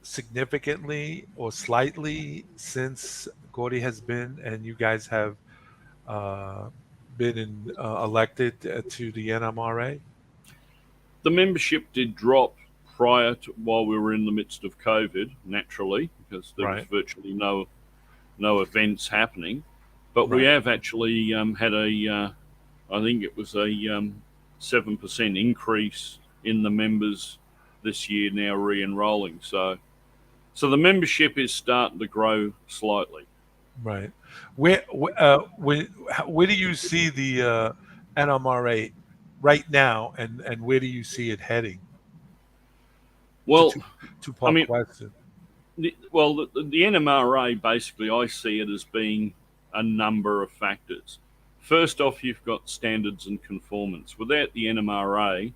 significantly or slightly since Gordy has been and you guys have uh, elected to the NMRA? the membership did drop prior to while we were in the midst of COVID, naturally, because there was Right, virtually no events happening. But we right. have actually had I think it was a 7% increase in the members this year now re-enrolling. So the membership is starting to grow slightly. Right. Where do you see the NMRA right now, and where do you see it heading? It's a Well, I two-part mean, question. the NMRA basically I see it as being a number of factors. First off, you've got standards and conformance. Without the NMRA,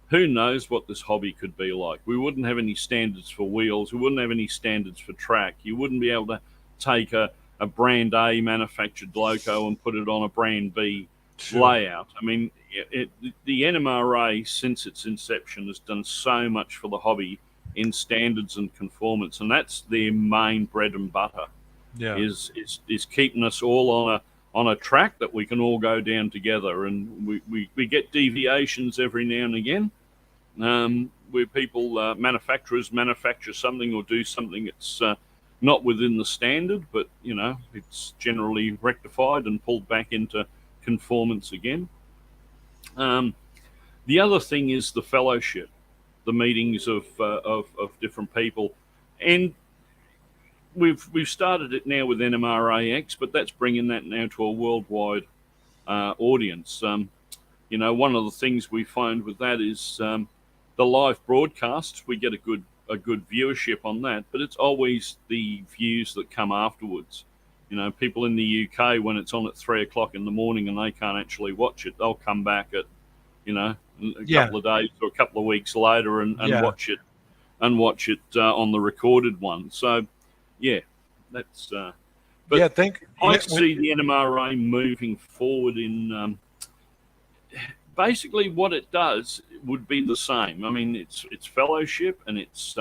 who knows what this hobby could be like? We wouldn't have any standards for wheels. We wouldn't have any standards for track. You wouldn't be able to take a brand A manufactured loco and put it on a brand B Sure. layout. I mean, the NMRA, since its inception, has done so much for the hobby in standards and conformance, and that's their main bread and butter. Yeah. Is keeping us all on a track that we can all go down together, and we get deviations every now and again, where people manufacturers manufacture something or do something that's not within the standard, but it's generally rectified and pulled back into conformance again. Um, the other thing is the fellowship, the meetings of different people, and we've started it now with NMRAX, but that's bringing that now to a worldwide audience. One of the things we find with that is the live broadcasts. We get a good viewership on that, but it's always the views that come afterwards. People in the UK, when it's on at 3 o'clock in the morning and they can't actually watch it, they'll come back at a Yeah. couple of days or a couple of weeks later and Yeah. watch it on the recorded one. So yeah, that's. But Yeah. Think. I Yeah. see the NMRA moving forward in basically what it does would be the same. I mean, it's fellowship and it's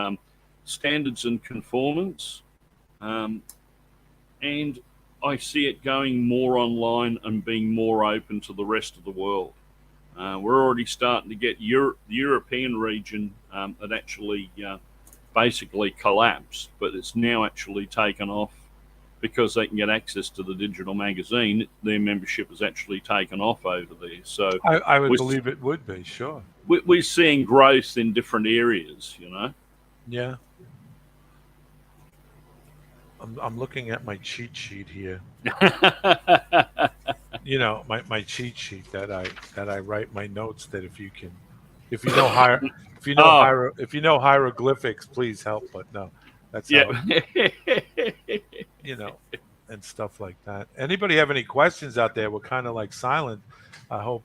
standards and conformance, and I see it going more online and being more open to the rest of the world. We're already starting to get the European region that actually basically collapsed, but it's now actually taken off because they can get access to the digital magazine. Their membership has actually taken off over there. So I would we're, believe it would be. Sure. we're seeing growth in different areas, Yeah. I'm looking at my cheat sheet here. My cheat sheet that I write my notes, that if you know hier Oh, if you know hieroglyphics, please help. But no, that's yeah. how, you know and stuff like that. Anybody have any questions out there? We're kind of like silent. I hope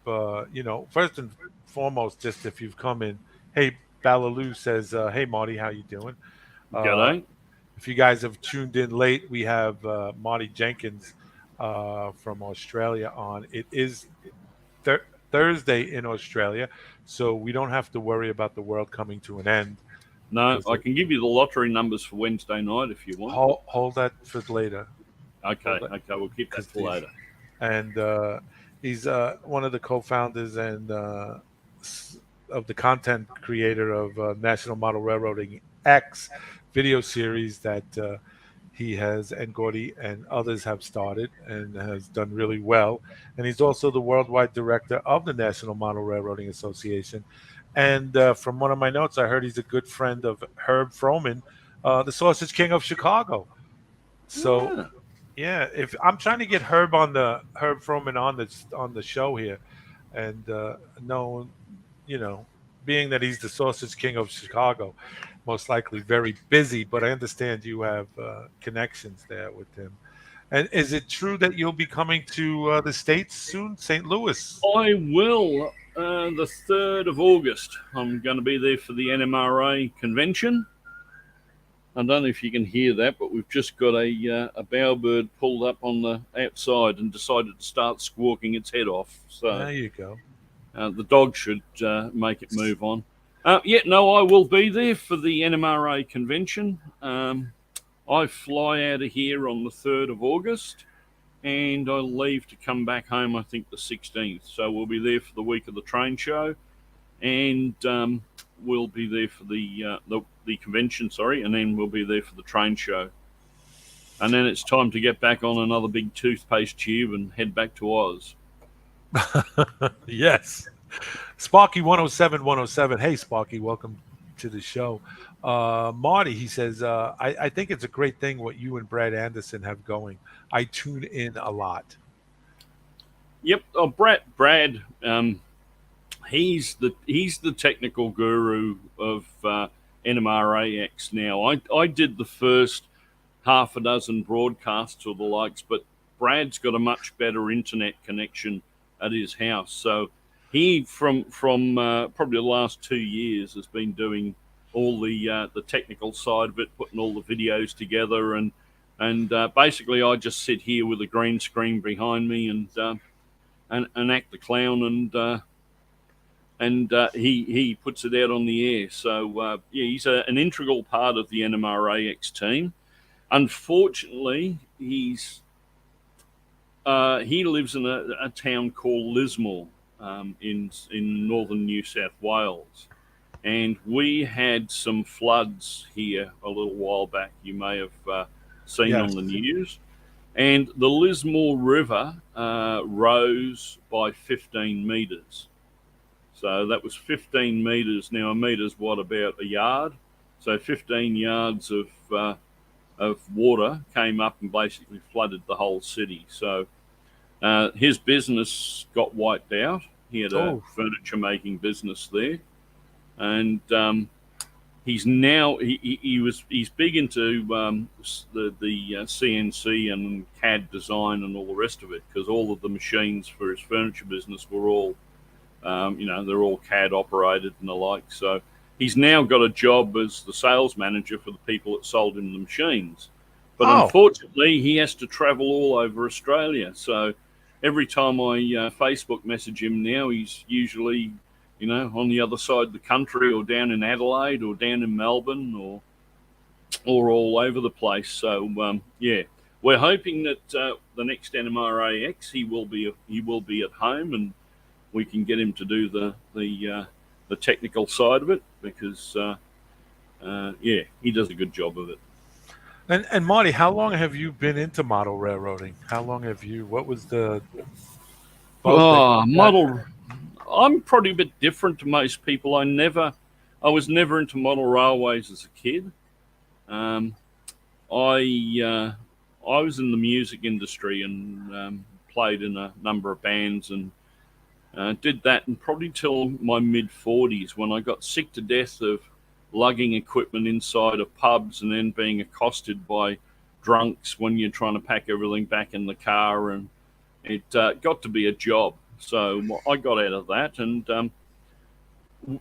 first and foremost, just if you've come in. Hey, Balaloo says, "Hey Marty, how you doing?" Uh, G'day. if you guys have tuned in late, we have Marty Jenkins from Australia on. It is Thursday in Australia, so we don't have to worry about the world coming to an end. No, Because I can give you the lottery numbers for Wednesday night if you want. hold that for later. Okay, Hold that, okay, we'll keep that because for these later. and he's one of the co-founders and of the content creator of National Model Railroading X video series that he has and Gordy and others have started and has done really well. And he's also the worldwide director of the National Model Railroading Association. And from one of my notes, I heard he's a good friend of Herb Froman, the Sausage King of Chicago. So Yeah. yeah, if I'm trying to get Herb Froman on the show here, and no being that he's the Sausage King of Chicago, most likely very busy. But I understand you have connections there with him. And is it true that you'll be coming to the States soon, St. Louis? I will. The 3rd of August, I'm going to be there for the NMRA convention. I don't know if you can hear that, but we've just got a bowerbird pulled up on the outside and decided to start squawking its head off. So There you go. the dog should make it move on. No, I will be there for the NMRA convention. I fly out of here on the 3rd of August, and I leave to come back home, I think, the 16th. So we'll be there for the week of the train show, and we'll be there for the convention, and then we'll be there for the train show. And then it's time to get back on another big toothpaste tube and head back to Oz. Yes. Sparky 107. Hey, Sparky, welcome to the show. Marty, he says, I think it's a great thing what you and Brad Anderson have going. I tune in a lot. Yep. Oh, Brad, he's the technical guru of NMRAX now. I did the first half a dozen broadcasts or the likes, but Brad's got a much better internet connection at his house. So he, from probably the last 2 years, has been doing all the technical side of it, putting all the videos together, and basically I just sit here with a green screen behind me and act the clown, and he puts it out on the air. So he's an integral part of the NMRAX team. Unfortunately, he lives in a town called Lismore in northern New South Wales. And we had some floods here a little while back. You may have seen Yes. on the news. And the Lismore River rose by 15 metres. So that was 15 metres. Now, a metre's what, about a yard? So 15 yards of water came up and basically flooded the whole city. So his business got wiped out. He had a furniture making business there. And he's big into the CNC and CAD design and all the rest of it, because all of the machines for his furniture business were all, they're all CAD operated and the like. So he's now got a job as the sales manager for the people that sold him the machines. But unfortunately, he has to travel all over Australia. So every time I Facebook message him now, he's usually on the other side of the country, or down in Adelaide, or down in Melbourne, or all over the place. So we're hoping that the next NMRAX he will be at home, and we can get him to do the technical side of it, because he does a good job of it. And Marty, how long have you been into model railroading? How long have you? What was the model? I'm probably a bit different to most people. I was never into model railways as a kid. I was in the music industry and played in a number of bands, and did that, and probably till my mid-40s, when I got sick to death of lugging equipment inside of pubs and then being accosted by drunks when you're trying to pack everything back in the car, and it got to be a job. So I got out of that, and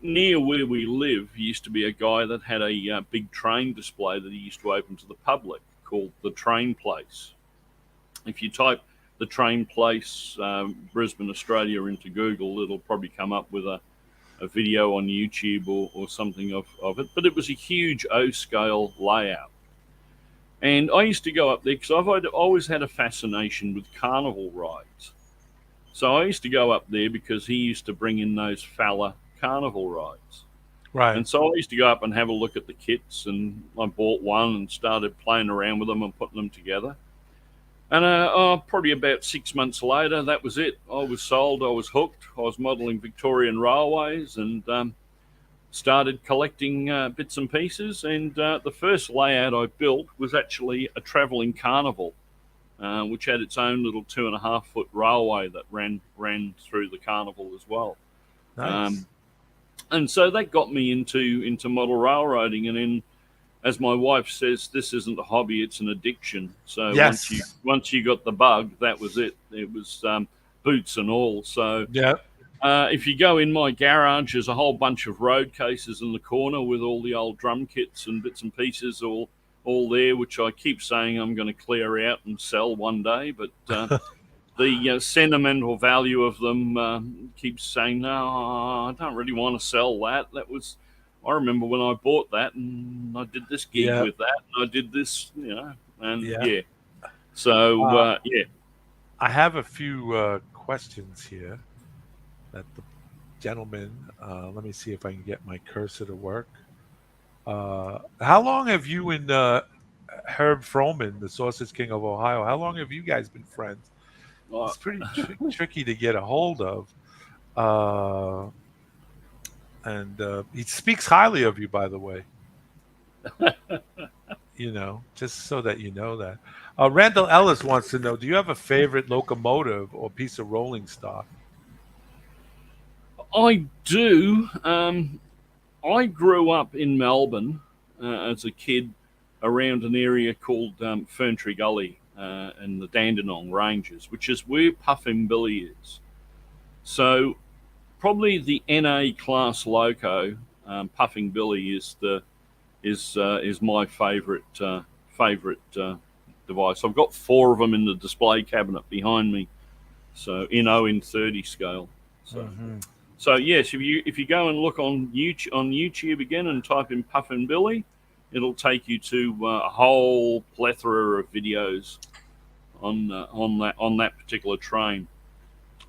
near where we live used to be a guy that had a big train display that he used to open to the public, called the Train Place. If you type the Train Place Brisbane, Australia into Google, it'll probably come up with a video on YouTube or something of it. But it was a huge O-scale layout. And I used to go up there because I've always had a fascination with carnival rides. So I used to go up there because he used to bring in those Falla carnival rides. Right. And so I used to go up and have a look at the kits, and I bought one and started playing around with them and putting them together. And probably about 6 months later, that was it. I was sold. I was hooked. I was modelling Victorian railways and started collecting bits and pieces. And the first layout I built was actually a travelling carnival, which had its own little 2.5 foot railway that ran through the carnival as well. Nice. And so that got me into model railroading. And then, as my wife says, this isn't a hobby; it's an addiction. So Yes. once you got the bug, that was it. It was boots and all. So Yeah. if you go in my garage, there's a whole bunch of road cases in the corner with all the old drum kits and bits and pieces all there, which I keep saying I'm going to clear out and sell one day. But the sentimental value of them keeps saying, no, I don't really want to sell that. I remember when I bought that and I did this gig Yeah. with that and I did this, and Yeah. yeah. So, yeah. I have a few questions here that the gentleman. Let me see if I can get my cursor to work. How long have you and Herb Froman, the Sausage King of Ohio, how long have you guys been friends? I, It's pretty tricky to get a hold of. Uh, and he speaks highly of you, by the way. Just so that you know that. Randall Ellis wants to know: do you have a favorite locomotive or piece of rolling stock? I do. I grew up in Melbourne as a kid around an area called Ferntree Gully and the Dandenong Ranges, which is where Puffin Billy is. So probably the NA class loco, Puffing Billy is my favourite device. I've got four of them in the display cabinet behind me, so in 30 scale. So. Mm-hmm. So yes, if you go and look on YouTube again and type in Puffin Billy, it'll take you to a whole plethora of videos on that particular train.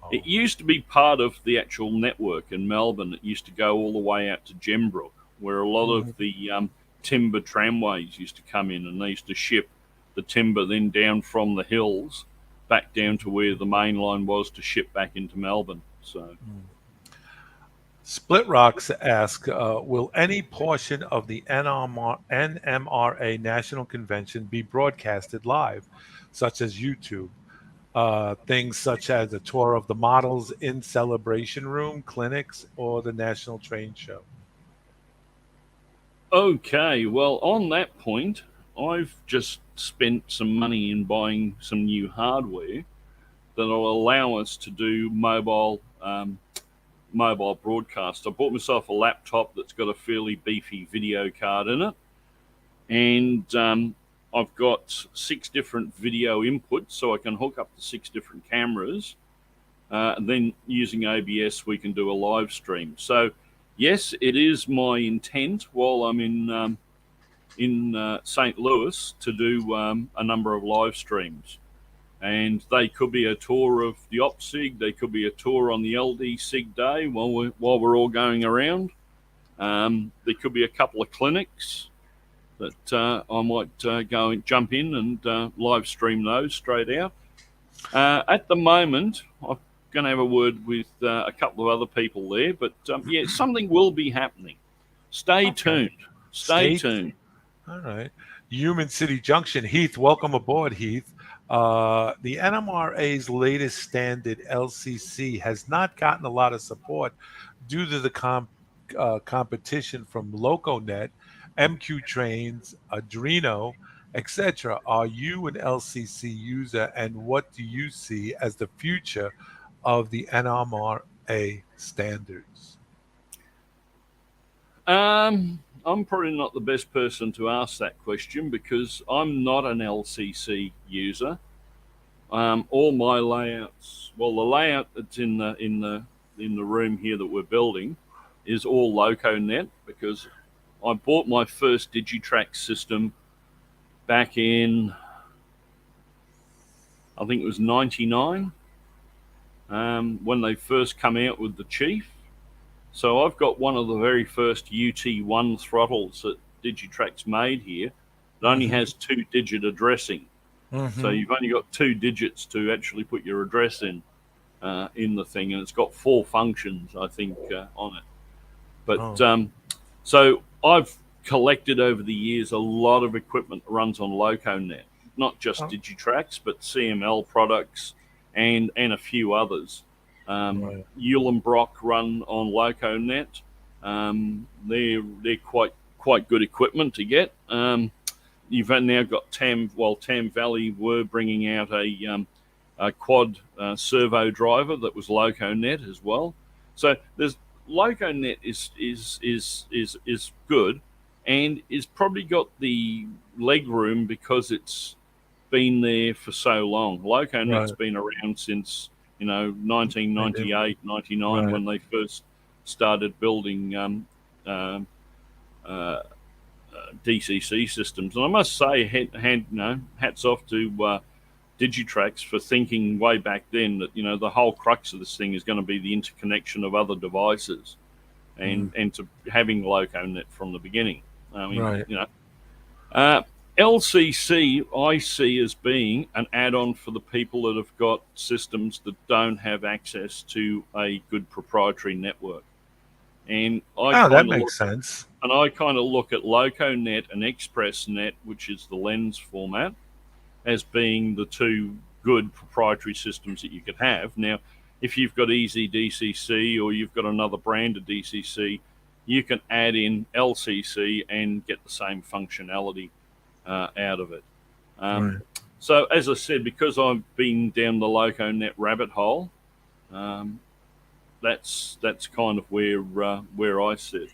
Oh. It used to be part of the actual network in Melbourne. It used to go all the way out to Gembrook, where a lot of the timber tramways used to come in, and they used to ship the timber then down from the hills back down to where the main line was to ship back into Melbourne. So. Split Rocks ask, will any portion of the NMRA National Convention be broadcasted live, such as YouTube? Things such as a tour of the models in celebration room, clinics, or the National Train Show. Okay, well, on that point, I've just spent some money in buying some new hardware that'll allow us to do mobile broadcast. I bought myself a laptop that's got a fairly beefy video card in it, and I've got 6 different video inputs, so I can hook up to 6 different cameras. And then using OBS, we can do a live stream. So, yes, it is my intent while I'm in St. Louis to do a number of live streams. And they could be a tour of the OpSig. They could be a tour on the LD SIG day while we're all going around. There could be a couple of clinics that I might go and jump in and live stream those straight out. At the moment, I'm going to have a word with a couple of other people there, but yeah, something will be happening. Stay tuned. Stay tuned. All right. Human City Junction. Heath, welcome aboard, Heath. The NMRA's latest standard LCC has not gotten a lot of support due to the competition from LocoNet, MQ Trains, Adreno, etc. Are you an LCC user, and what do you see as the future of the NMRA standards? I'm probably not the best person to ask that question because I'm not an LCC user. All my layouts, well, the layout that's in the room here that we're building is all LocoNet because I bought my first Digitrax system back in, I think it was '99, when they first come out with the Chief. So I've got one of the very first UT1 throttles that Digitrax made here. It only has 2-digit addressing. So you've only got 2 digits to actually put your address in the thing, and it's got 4 functions, I think, on it. But so I've collected over the years a lot of equipment that runs on LocoNet, not just Digitrax, but CML products and a few others. Right. Eulenbrock run on LocoNet. They're quite good equipment to get. You've now got Tam Valley were bringing out a quad servo driver that was LocoNet as well. So there's LocoNet is good, and is probably got the leg room because it's been there for so long. LocoNet's Right. been around since 1998, 99 Right. when they first started building um, uh, DCC systems. And I must say, hats off to Digitrax for thinking way back then that the whole crux of this thing is going to be the interconnection of other devices, Mm. and to having LocoNet from the beginning. I mean, Right. uh, LCC I see as being an add-on for the people that have got systems that don't have access to a good proprietary network. And I Oh, that kind of look makes sense. and I kind of look at LocoNet and ExpressNet, which is the lens format, as being the two good proprietary systems that you could have. Now, if you've got Easy DCC or you've got another brand of DCC, you can add in LCC and get the same functionality out of it. Right. So, as I said, because I've been down the LocoNet rabbit hole, um, that's kind of where I sit.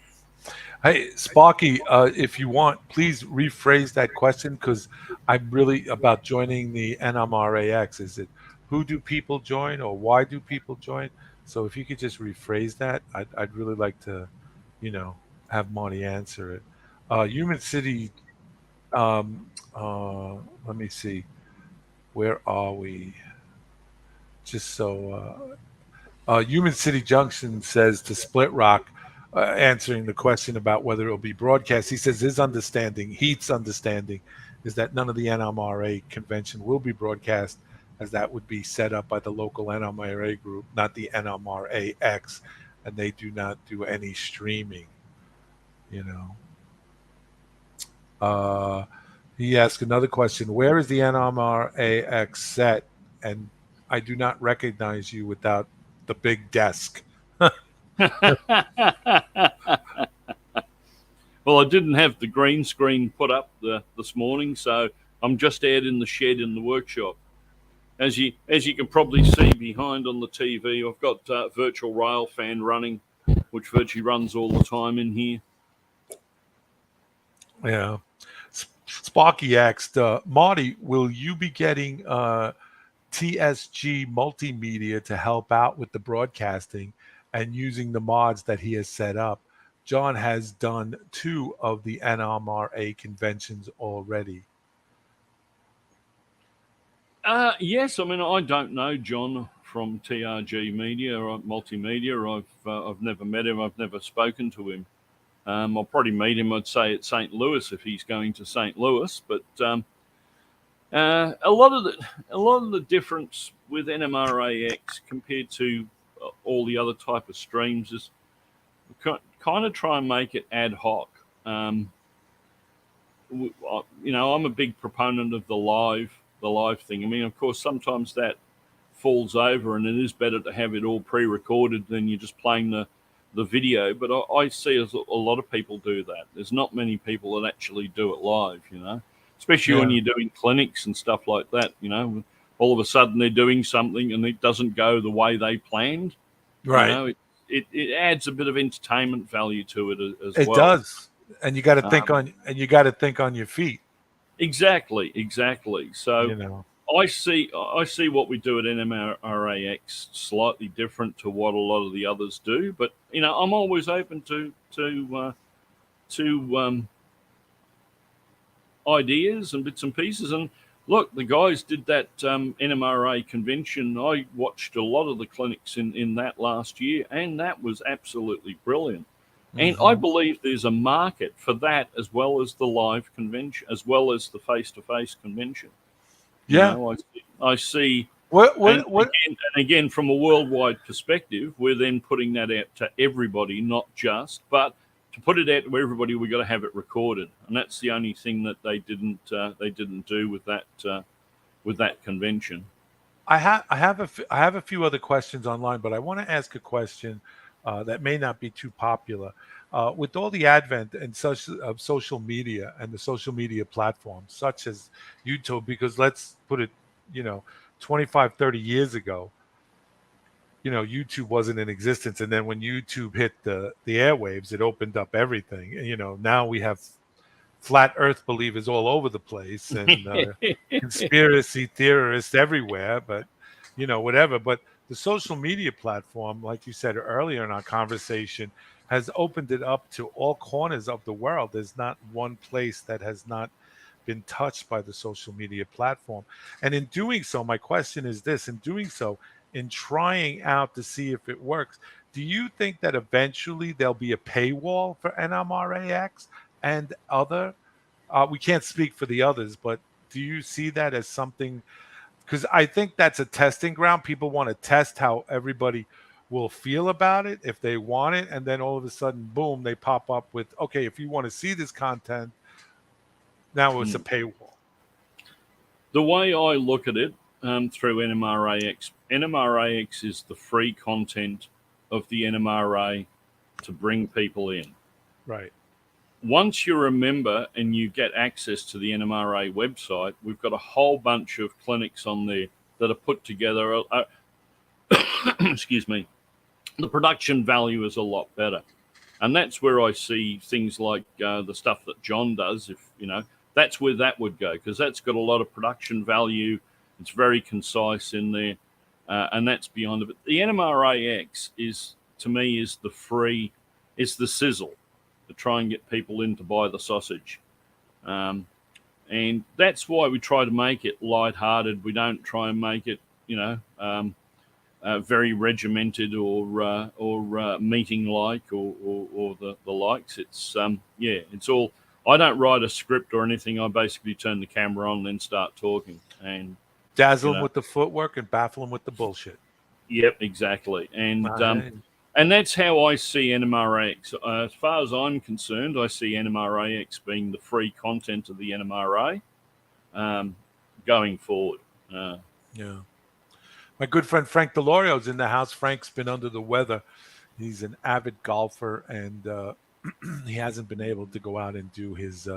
Hey, Sparky, if you want, please rephrase that question because I'm really about joining the NMRAX. Is it who do people join or why do people join? So if you could just rephrase that, I'd really like to, have Monty answer it. Human City, um, let me see, where are we? Just so Human City Junction says to Split Rock, answering the question about whether it'll be broadcast. He says his understanding, Heat's understanding, is that none of the NMRA convention will be broadcast, as that would be set up by the local NMRA group, not the NMRAX, and they do not do any streaming. You know. Uh, he asked another question: where is the NMRAX set? And I do not recognize you without the big desk. Well, I didn't have the green screen put up this morning, so I'm just out in the shed in the workshop. As you can probably see behind on the TV, I've got virtual rail fan running, which virtually runs all the time in here. Yeah. Sparky asked, Marty, will you be getting TSG Multimedia to help out with the broadcasting and using the mods that he has set up? John has done 2 of the NMRA conventions already. Yes, I mean I don't know John from TRG Media or Multimedia. I've never met him. I've never spoken to him. I'll probably meet him. I'd say at St. Louis if he's going to St. Louis. But a lot of the difference with NMRAX compared to all the other type of streams is kind of try and make it ad hoc. I'm a big proponent of the live thing. I mean, of course, sometimes that falls over, and it is better to have it all pre-recorded than you're just playing the video. But I see as a lot of people do that. There's not many people that actually do it live, especially when Yeah. you're doing clinics and stuff like that. All of a sudden they're doing something and it doesn't go the way they planned. Right. It adds a bit of entertainment value to it as It well. does. And you got to think Um, on your feet, exactly. So you know. I see what we do at NMRAX slightly different to what a lot of the others do, but I'm always open to ideas and bits and pieces. And look, the guys did that NMRA convention. I watched a lot of the clinics in that last year, and that was absolutely brilliant. And I Mhm. believe there's a market for that as well as the live convention, as well as the face-to-face convention. Yeah. I see, What and what what again, from a worldwide perspective, we're then putting that out to everybody, not just, but to put it out to everybody, we got to have it recorded, and that's the only thing that they didn't do with that convention. I have a few other questions online, but I want to ask a question that may not be too popular. With all the advent and such of social media and the social media platforms such as YouTube, because let's put it, you know, 25, 30 years ago, YouTube wasn't in existence. And then when YouTube hit the airwaves, it opened up everything. And, now we have flat earth believers all over the place and conspiracy theorists everywhere, but whatever. But the social media platform, like you said earlier in our conversation, has opened it up to all corners of the world. There's not one place that has not been touched by the social media platform. And in doing so, my question is this: in doing so, in trying out to see if it works, do you think that eventually there'll be a paywall for NMRAX and other? We can't speak for the others, but do you see that as something? Because I think that's a testing ground. People want to test how everybody will feel about it if they want it, and then all of a sudden, boom, they pop up with, okay, if you want to see this content, now it's a paywall. The way I look at it through NMRAX, NMRAX is the free content of the NMRA to bring people in. Right. Once you're a member and you get access to the NMRA website, we've got a whole bunch of clinics on there that are put together. Excuse me. The production value is a lot better. And that's where I see things like the stuff that John does, that's where that would go, because that's got a lot of production value. It's very concise in there, and that's beyond it. But the NMRAX to me, is the free, it's the sizzle to try and get people in to buy the sausage. And that's why we try to make it lighthearted. We don't try and make it, very regimented or meeting like or the likes. It's it's all. I don't write a script or anything. I basically turn the camera on and then start talking and dazzle them with the footwork and baffle them with the bullshit. Yep, exactly. And that's how I see NMRAX. As far as I'm concerned, I see NMRAX being the free content of the NMRA going forward. Yeah. My good friend Frank Delorio's in the house. Frank's been under the weather. He's an avid golfer, and he hasn't been able to go out and do his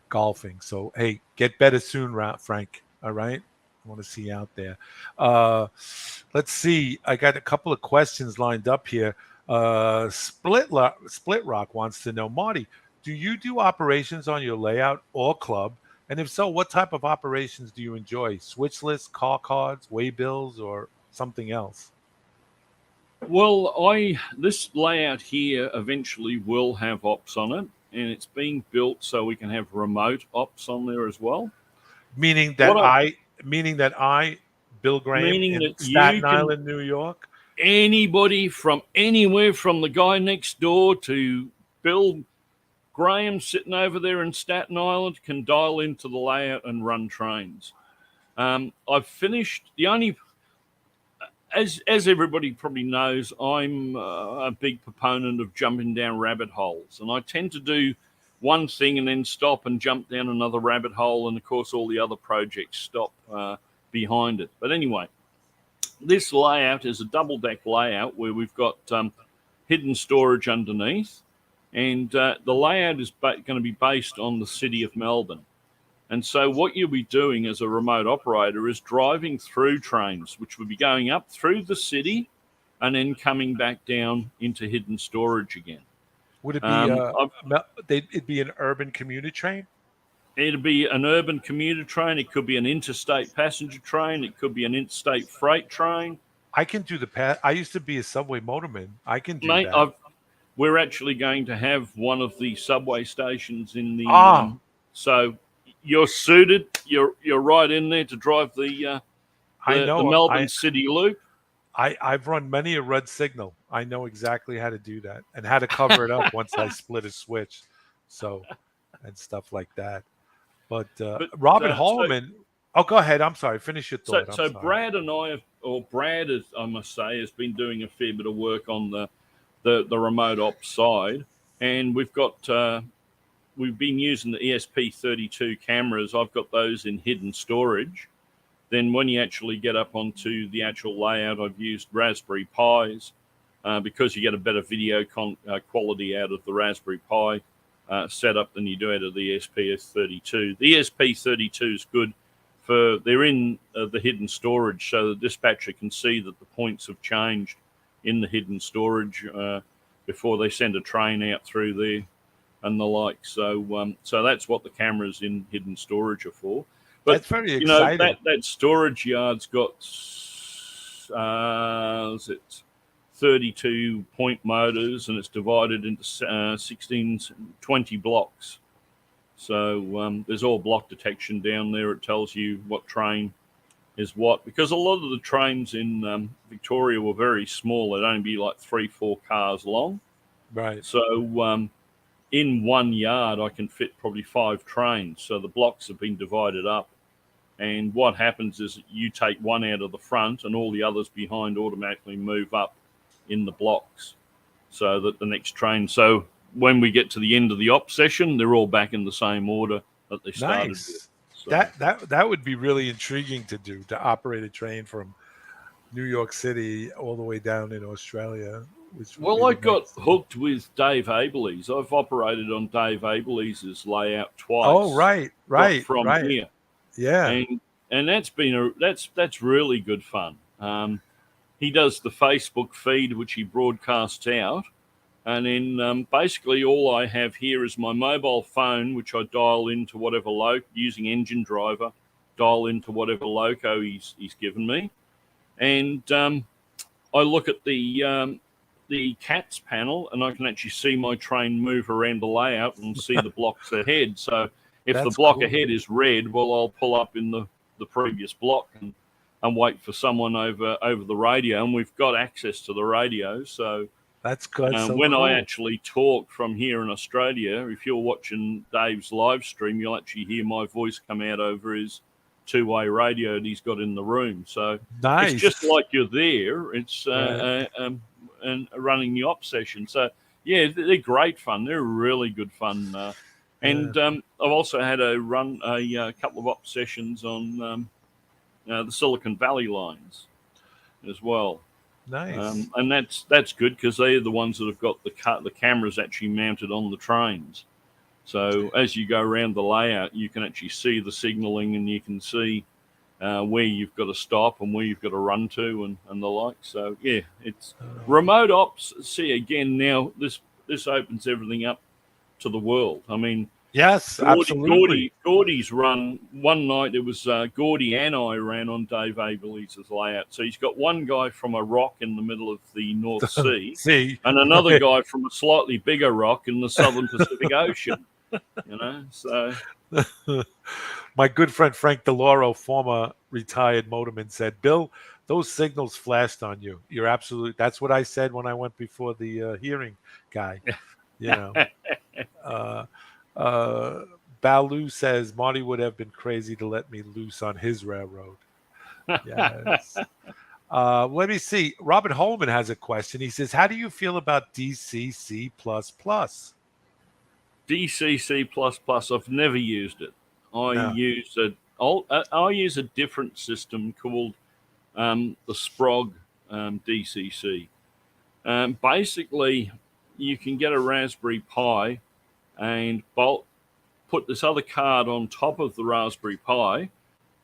golfing. So, hey, get better soon, Frank. All right? I want to see you out there. Let's see. I got a couple of questions lined up here. Split Rock wants to know, Marty, do you do operations on your layout or club? And if so, what type of operations do you enjoy? Switch lists, call cards, waybills, or something else? Well, this layout here eventually will have ops on it, and it's being built so we can have remote ops on there as well. Meaning that I, Bill Graham, in Staten Island, New York. Anybody from anywhere, from the guy next door to Bill Graham sitting over there in Staten Island, can dial into the layout and run trains. I've finished the only, as everybody probably knows, I'm a big proponent of jumping down rabbit holes, and I tend to do one thing and then stop and jump down another rabbit hole, and of course all the other projects stop behind it. But anyway, this layout is a double deck layout where we've got hidden storage underneath, and the layout is going to be based on the city of Melbourne. And so what you'll be doing as a remote operator is driving through trains, which will be going up through the city and then coming back down into hidden storage again. Would it be it'd be an urban commuter train? It'd be an urban commuter train. It could be an interstate passenger train. It could be an interstate freight train. I can do I used to be a subway motorman. I can do that. We're actually going to have one of the subway stations in the. So you're suited. You're right in there to drive the Melbourne City Loop. I've run many a red signal. I know exactly how to do that and how to cover it up once I split a switch, and stuff like that. But Robert Holman. Go ahead. I'm sorry. Finish your thought. So Brad and Brad, I must say, has been doing a fair bit of work on the remote ops side, and we've been using the ESP32 cameras. I've got those in hidden storage. Then when you actually get up onto the actual layout, I've used Raspberry Pis because you get a better video quality out of the Raspberry Pi setup than you do out of the ESP32. The ESP32 is good for they're in the hidden storage, so the dispatcher can see that the points have changed in the hidden storage before they send a train out through there and the like. So so that's what the cameras in hidden storage are for. But That's very you know exciting. that storage yard's got 32 point motors, and it's divided into 16, 20 blocks. So there's all block detection down there. It tells you what train is what, because a lot of the trains in Victoria were very small. They'd only be like 3-4 cars long. Right. So in one yard, I can fit probably 5 trains. So the blocks have been divided up. And what happens is you take one out of the front and all the others behind automatically move up in the blocks so that the next train. So when we get to the end of the op session, they're all back in the same order that they started Nice. with. So, That would be really intriguing to do, to operate a train from New York City all the way down in Australia. well, I got hooked with Dave Abeley's. I've operated on Dave Abeley's layout twice. Oh, right. From here. Yeah. And that's been that's really good fun. He does the Facebook feed, which he broadcasts out. And then basically all I have here is my mobile phone, which I dial into whatever using Engine Driver, dial into whatever loco he's given me. And I look at the CATS panel, and I can actually see my train move around the layout and see the blocks ahead. So if the block ahead is red, well, I'll pull up in the previous block and wait for someone over the radio. And we've got access to the radio, so that's good. When I actually talk from here in Australia, if you're watching Dave's live stream, you'll actually hear my voice come out over his two-way radio that he's got in the room. So nice. It's just like you're there. It's and running the op session. So yeah, they're great fun. They're really good fun. And I've also had a couple of op sessions on the Silicon Valley lines as well. Nice. And that's good because they're the ones that have got the cameras actually mounted on the trains. So as you go around the layout, you can actually see the signaling, and you can see where you've got to stop and where you've got to run to and the like. So yeah, it's remote ops. See, again, now this opens everything up to the world. I mean, yes, absolutely. Gordy's run one night. It was Gordy and I ran on Dave Abeley's layout. So he's got one guy from a rock in the middle of the North Sea, and another guy from a slightly bigger rock in the Southern Pacific Ocean. You know, so my good friend Frank DeLauro, former retired motorman, said, "Bill, those signals flashed on you. You're absolutely." That's what I said when I went before the hearing guy. You know. Balu says Marty would have been crazy to let me loose on his railroad. Yes. Let me see. Robert Holman has a question. He says, "How do you feel about DCC++?" DCC++. I've never used it. I use a different system called the Sprog DCC. Basically, you can get a Raspberry Pi and put this other card on top of the Raspberry Pi,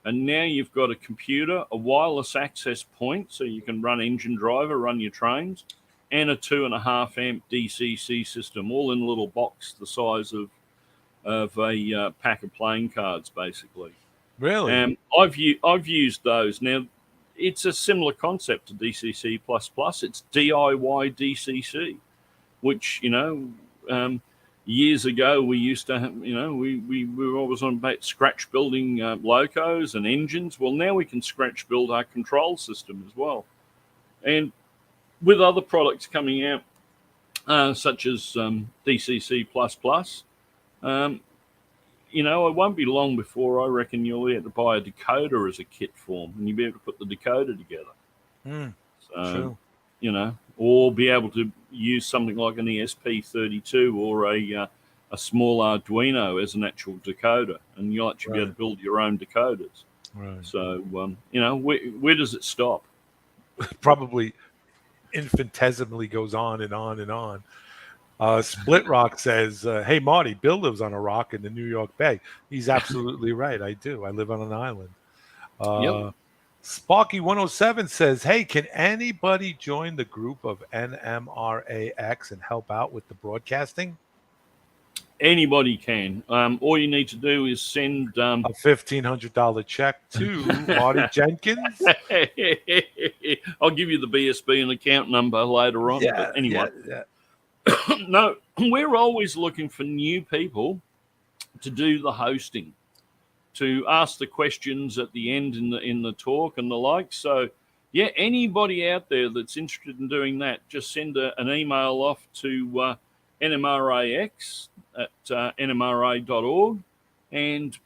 and now you've got a computer, a wireless access point, so you can run Engine Driver, run your trains, and a 2.5 amp DCC system, all in a little box the size of a pack of playing cards, basically. Really? I've used those. Now, it's a similar concept to DCC++. It's DIY DCC, which, years ago we used to have, we were always on about scratch building locos and engines. Well, now we can scratch build our control system as well. And with other products coming out, such as DCC++, it won't be long before I reckon you'll be able to buy a decoder as a kit form, and you'll be able to put the decoder together. So, or be able to use something like an ESP32 or a small Arduino as an actual decoder, and you'll actually be able to build your own decoders. Right. So, where does it stop? Probably infinitesimally goes on and on and on. Split Rock says, "Hey Marty, Bill lives on a rock in the New York Bay." He's absolutely right. I do. I live on an island. Yep. Sparky 107 says, "Hey, can anybody join the group of NMRAX and help out with the broadcasting?" Anybody can. All you need to do is send. A $1,500 check to Marty Jenkins. I'll give you the BSB and account number later on. Yeah, But anyway, yeah. no, we're always looking for new people to do the hosting, to ask the questions at the end in the talk and the like. So, yeah, anybody out there that's interested in doing that, just send an email off to NMRAX at nmra.org, and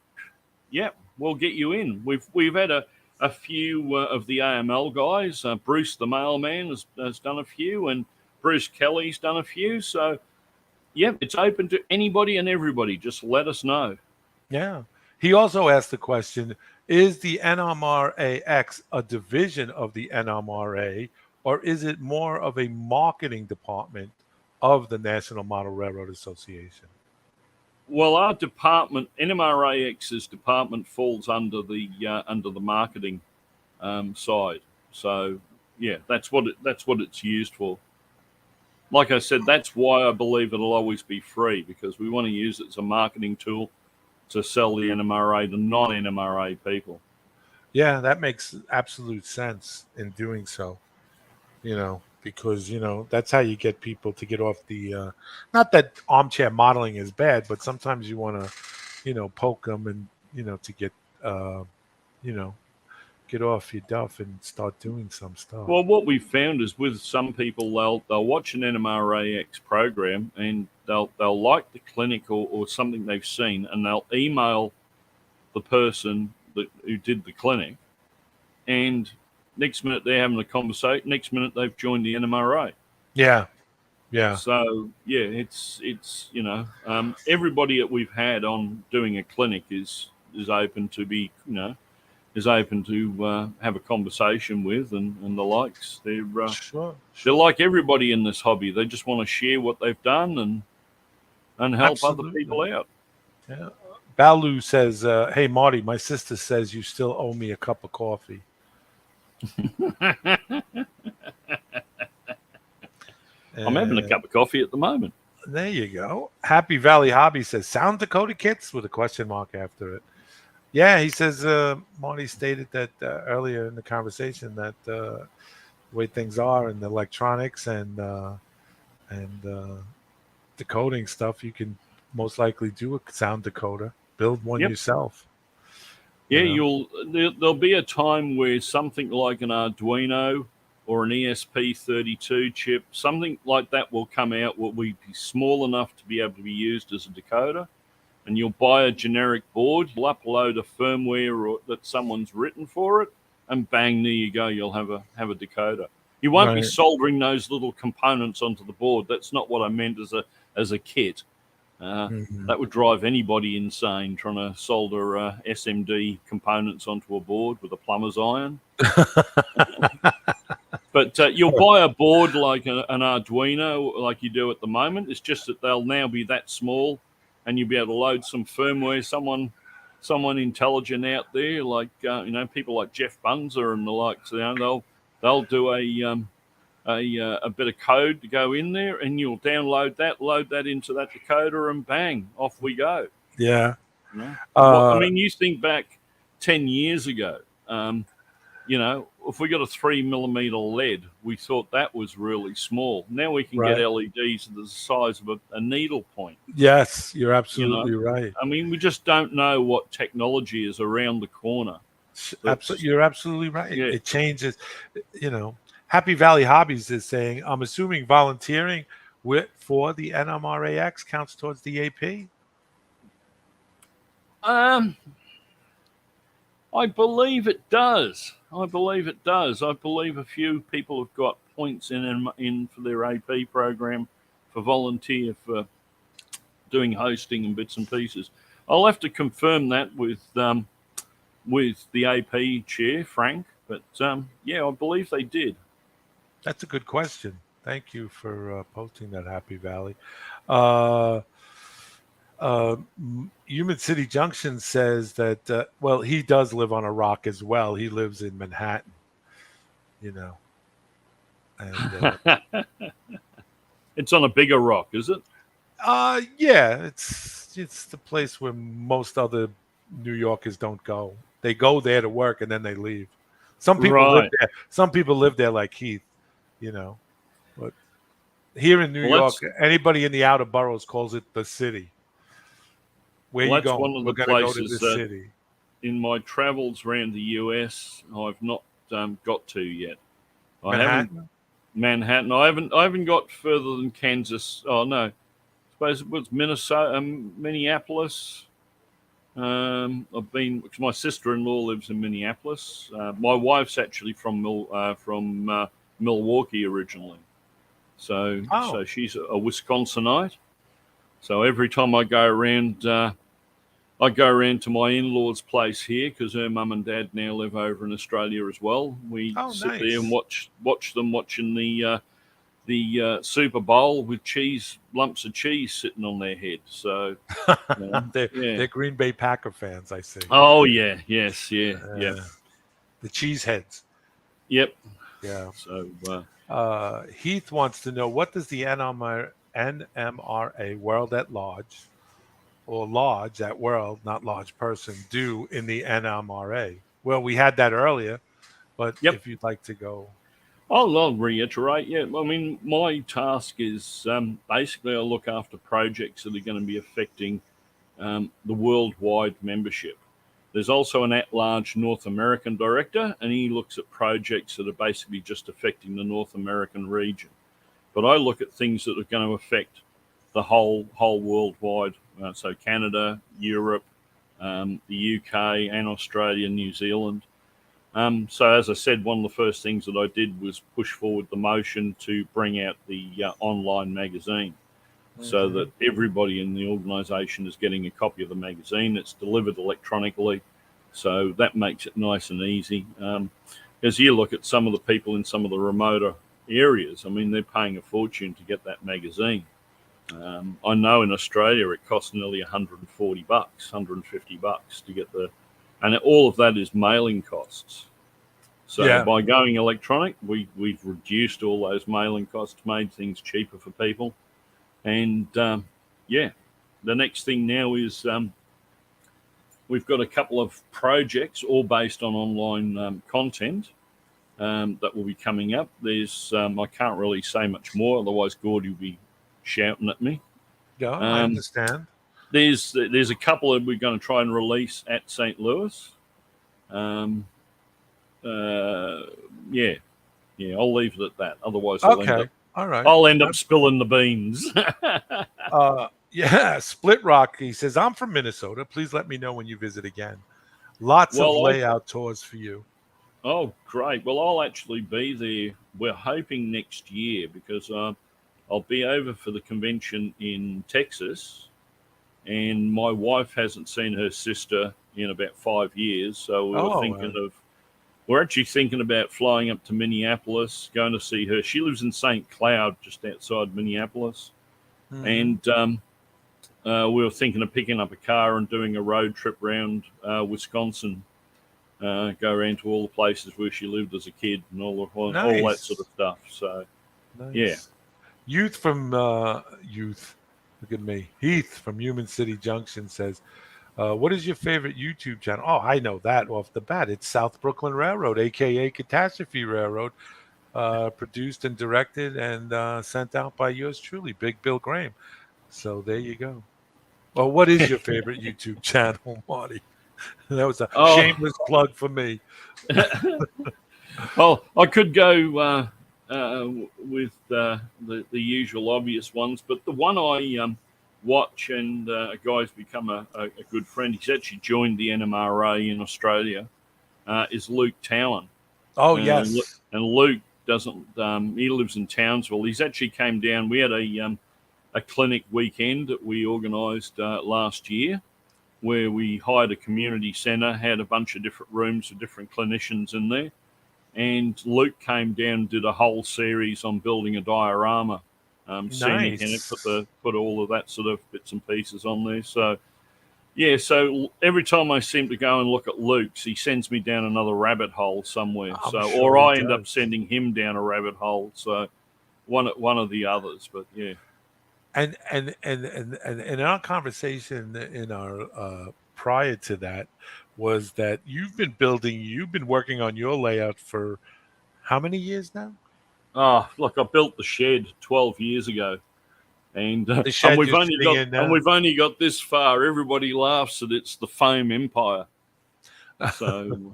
yeah, we'll get you in. We've had a few of the AML guys. Bruce the mailman has done a few, and Bruce Kelly's done a few. So, yeah, it's open to anybody and everybody. Just let us know. Yeah. He also asked the question, is the NMRAX a division of the NMRA, or is it more of a marketing department of the National Model Railroad Association? Well, our department, NMRAX's department, falls under the marketing side. So, yeah, that's what it's used for. Like I said, that's why I believe it'll always be free, because we want to use it as a marketing tool to sell the NMRA to non-NMRA people. Yeah, that makes absolute sense in doing so. Because that's how you get people to get off the. Not that armchair modeling is bad, but sometimes you want to, poke them and to get, get off your duff and start doing some stuff. Well, what we've found is with some people, they'll watch an NMRAX program and they'll like the clinic or something they've seen, and they'll email the person who did the clinic, and next minute they're having a conversation. Next minute they've joined the NMRA. Yeah. So yeah, it's everybody that we've had on doing a clinic is open to be is open to have a conversation with and the likes. They're sure. They're like everybody in this hobby. They just want to share what they've done and help Absolutely. other people out. Yeah. Balu says, "Hey Marty, my sister says you still owe me a cup of coffee." I'm having a cup of coffee at the moment. There you go. Happy Valley Hobby says, "Sound Dakota kits?" with a question mark after it. Yeah, he says Marty stated that earlier in the conversation that the way things are in the electronics and decoding stuff, you can most likely do a sound decoder, build one yourself. Yeah, there'll be a time where something like an Arduino or an ESP32 chip, something like that will come out, will be small enough to be able to be used as a decoder. And you'll buy a generic board, you'll upload a firmware that someone's written for it, and bang, there you go, you'll have a decoder. You won't be soldering those little components onto the board. That's not what I meant as a kit. That would drive anybody insane, trying to solder SMD components onto a board with a plumber's iron. But you'll buy a board like an Arduino, like you do at the moment. It's just that they'll now be that small, and you'll be able to load some firmware. Someone intelligent out there, like people like Jeff Bunzer and the likes. They'll do a bit of code to go in there, and you'll download that, load that into that decoder, and bang, off we go. Yeah. I mean, you think back 10 years ago, if we got a 3mm lead, we thought that was really small. Now we can get LEDs the size of a needle point. Yes, you're absolutely right. I mean, we just don't know what technology is around the corner. You're absolutely right. Yeah. It changes, Happy Valley Hobbies is saying, "I'm assuming volunteering for the NMRAX counts towards the AP?" I believe it does. I believe a few people have got points in for their AP program for volunteer for doing hosting and bits and pieces. I'll have to confirm that with the AP chair, Frank. But I believe they did. That's a good question. Thank you for posting that, Happy Valley. Uh, Human City Junction says that, well, he does live on a rock as well. He lives in Manhattan, you know, and It's on a bigger rock, is it? yeah, it's the place where most other New Yorkers don't go. They go there to work and then they leave. Some people live Right. there. Some people live there like Heath, you know. But here in New Well, York, anybody in the outer boroughs calls it the city. Where you that's going? one of We're the gonna go to places the that city. in my travels around the US I've not got to yet. I haven't Manhattan. Manhattan. I haven't got further than Kansas. Oh no, I suppose it was Minnesota, Minneapolis. I've been because my sister-in-law lives in Minneapolis. My wife's actually from Milwaukee originally, so Oh, she's a Wisconsinite. So every time I go around to my in-laws' place here because her mum and dad now live over in Australia as well. We oh, sit there and nice. watch them watching the Super Bowl with lumps of cheese sitting on their head. So they're yeah. they're Green Bay Packer fans, I see. Oh yeah, yes, yeah, yep, Uh, the cheeseheads. yep. Yeah. So Heath wants to know, what does the NMRA World at Large, or Lodge at World, not large person, do in the NMRA? Well, we had that earlier, but yep. if you'd like to go. I'll reiterate. Yeah, I mean, my task is basically I look after projects that are going to be affecting the worldwide membership. There's also an at-large North American director, and he looks at projects that are basically just affecting the North American region. But I look at things that are going to affect the whole worldwide. So Canada, Europe, the UK, and Australia, New Zealand. So as I said, one of the first things that I did was push forward the motion to bring out the online magazine, so Mm-hmm. that everybody in the organisation is getting a copy of the magazine. It's delivered electronically, so that makes it nice and easy. As you look at some of the people in some of the remoter areas, I mean, they're paying a fortune to get that magazine. I know in Australia it costs nearly $140, $150 to get and all of that is mailing costs. So Yeah. by going electronic, we've reduced all those mailing costs, made things cheaper for people. And yeah, the next thing now is we've got a couple of projects all based on online content that will be coming up. There's I can't really say much more, otherwise Gordy will be shouting at me. Yeah, I Um, understand. there's a couple that we're going to try and release at St. Louis. Um, uh, yeah, yeah, I'll leave it at that. Otherwise, Okay. All right. I'll end up spilling the beans. Yeah, Split Rock. He says, I'm from Minnesota. Please let me know when you visit again. Lots of Well, layout tours for you. oh, great. Well, I'll actually be there. We're hoping next year because I'll be over for the convention in Texas, and my wife hasn't seen her sister in about 5 years. So Oh, we're actually thinking about flying up to Minneapolis, going to see her. She lives in St. Cloud, just outside Minneapolis, hmm. and we were thinking of picking up a car and doing a road trip around Wisconsin, go around to all the places where she lived as a kid and all that sort of Nice. stuff. So yeah. Nice. Youth from Youth. Look at me. Heath from Human City Junction says, what is your favorite YouTube channel? Oh, I know that off the bat. It's South Brooklyn Railroad, aka Catastrophe Railroad, produced and directed and sent out by yours truly, Big Bill Graham. So there you go. Well, what is your favorite YouTube channel, Marty? That was a Oh, shameless plug for me. well, I could go with the usual obvious ones, but the one I watch and a guy's become a good friend. He's actually joined the NMRA in Australia. Is Luke Towan, Oh, and yes. Luke doesn't. He lives in Townsville. He's actually came down. We had a clinic weekend that we organised last year, where we hired a community centre, had a bunch of different rooms with different clinicians in there. and Luke came down and did a whole series on building a diorama. Sandy Hennett Nice. put all of that sort of bits and pieces on there. So yeah, so every time I seem to go and look at Luke's, he sends me down another rabbit hole somewhere. I'm So, sure or he I end up does. sending him down a rabbit hole. So, one of the others. But yeah, And in our conversation in our prior to that was that you've been working on your layout for how many years now? look, I built the shed 12 years ago, and The shed you're sitting in now. we've only got this far. Everybody laughs that it's the foam empire. So,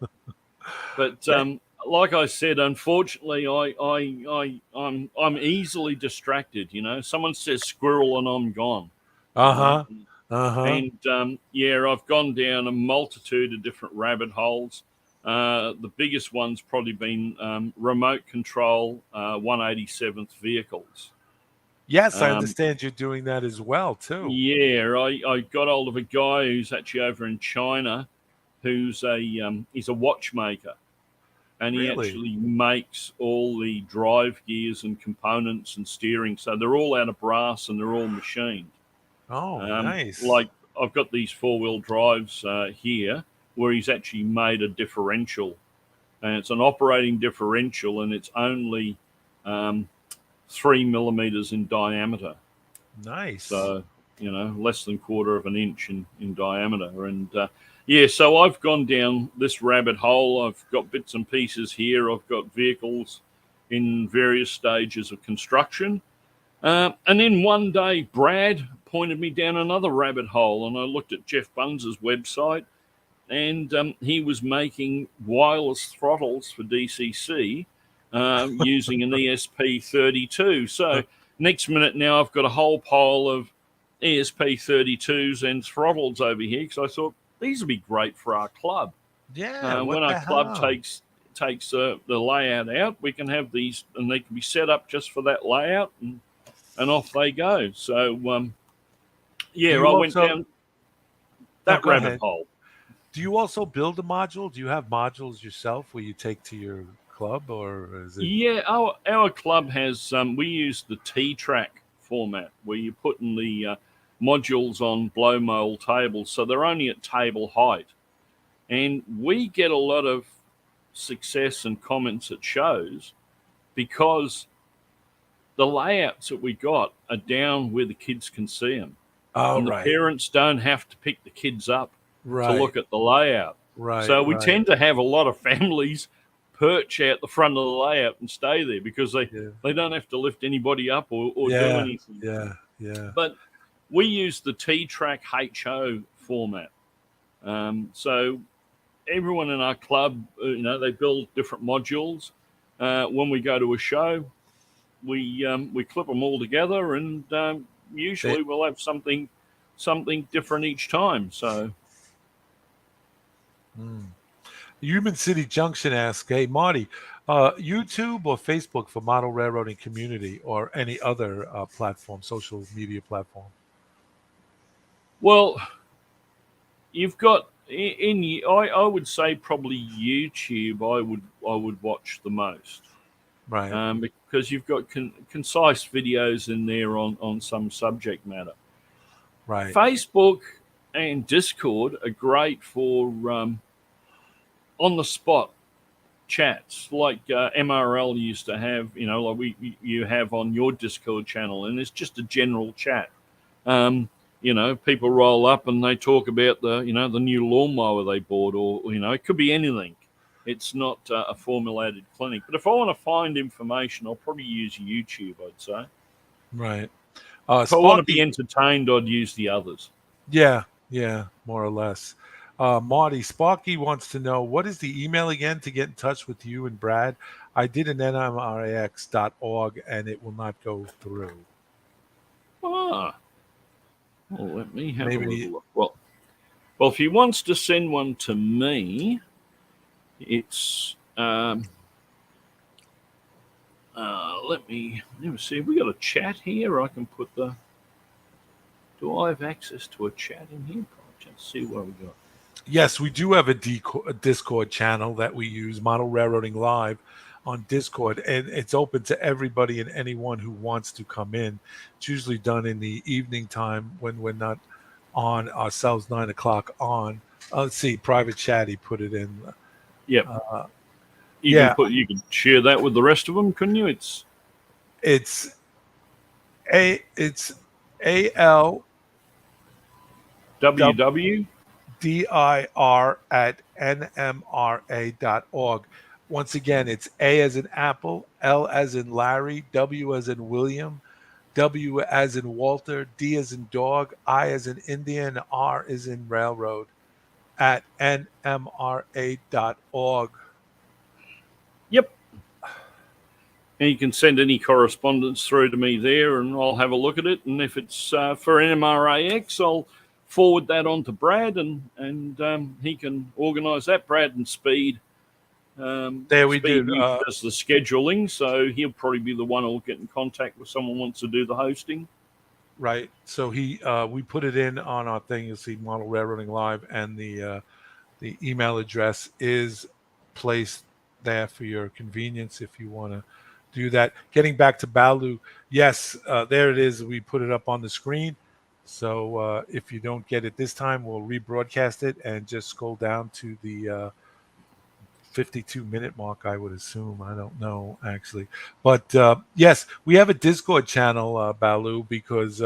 but Yeah. like I said, unfortunately, I'm easily distracted. Someone says squirrel and I'm gone. Uh-huh. Uh-huh. And yeah, I've gone down a multitude of different rabbit holes. The biggest one's probably been remote control 187th vehicles. Yes, I Um, understand you're doing that as well too. yeah, I got hold of a guy who's actually over in China, he's a watchmaker, and he Really? actually makes all the drive gears and components and steering. So they're all out of brass and they're all machined. Oh, nice. Like I've got these four-wheel drives here, where he's actually made a differential, and it's an operating differential, and it's only 3 millimeters in diameter. Nice. So less than quarter of an inch in diameter. And yeah, so I've gone down this rabbit hole. I've got bits and pieces here. I've got vehicles in various stages of construction. And then one day, Brad pointed me down another rabbit hole, and I looked at Jeff Bunz's website, and he was making wireless throttles for DCC using an ESP32. So next minute now, I've got a whole pile of ESP32s and throttles over here because I thought these would be great for our club. Yeah, what When our the club hell? takes the layout out, we can have these, and they can be set up just for that layout, and off they go. So Do yeah, I you went also down No, that go rabbit ahead. hole. Do you also build a module? Do you have modules yourself where you take to your club, or is it Yeah, our club has we use the T-track format where you put in the modules on blow mold tables, so they're only at table height, and we get a lot of success and comments at shows because the layouts that we got are down where the kids can see them, Oh, and the right. parents don't have to pick the kids up to Right. look at the layout. Right. So we Right. tend to have a lot of families perch out the front of the layout and stay there because Yeah. they don't have to lift anybody up or do Yeah. anything. Yeah. Yeah. But we use the T-Track HO format. So everyone in our club, they build different modules. When we go to a show, we clip them all together, and They, usually we'll have something different each time. So mm. Human City Junction asks, "Hey Marty, YouTube or Facebook for model railroading community, or any other platform, social media platform?" well, you've got I would say probably YouTube. I would watch the most Right. because you've got concise videos in there on some subject matter. Right. Facebook and Discord are great for on the spot chats like MRL used to have. Like you have on your Discord channel, and it's just a general chat. People roll up and they talk about the new lawnmower they bought, or it could be anything. It's not a formulated clinic. But if I want to find information, I'll probably use YouTube, I'd say. Right. If I want to be Sparky. entertained, I'd use the others. Yeah. Yeah. More or less. Marty, Sparky wants to know, what is the email again to get in touch with you and Brad? I did an nmrax.org and it will not go through. Ah, well, let me have a Maybe. little look. Well, if he wants to send one to me, it's let me see. Have we got a chat here? I can put the. Do I have access to a chat in here? Let's see what we got. Yes, we do have a Discord channel that we use, Model Railroading Live, on Discord, and it's open to everybody and anyone who wants to come in. It's usually done in the evening time when we're not on ourselves, 9 o'clock on. Let's see, private chat. He put it in. Yep. Uh, You yeah, can you can share that with the rest of them, couldn't you? it's it's ALWDIR www. at nmra.org. Once again, it's A as in Apple, L as in Larry, W as in William, W as in Walter, D as in dog, I as in India, and R as in railroad at nmra.org. Yep. And you can send any correspondence through to me there, and I'll have a look at it. And if it's for NMRAX, I'll forward that on to Brad, and he can organise that. Brad and There we Speed do. usually does the scheduling, so he'll probably be the one who'll get in contact with someone who wants to do the hosting. Right. So we put it in on our thing. You'll see Model Railroading Live, and the email address is placed there for your convenience if you want to do that. Getting back to Balu, yes, there it is. We put it up on the screen. So if you don't get it this time, we'll rebroadcast it and just scroll down to the 52-minute mark, I would assume. I don't know, actually. But yes, we have a Discord channel, Balu, because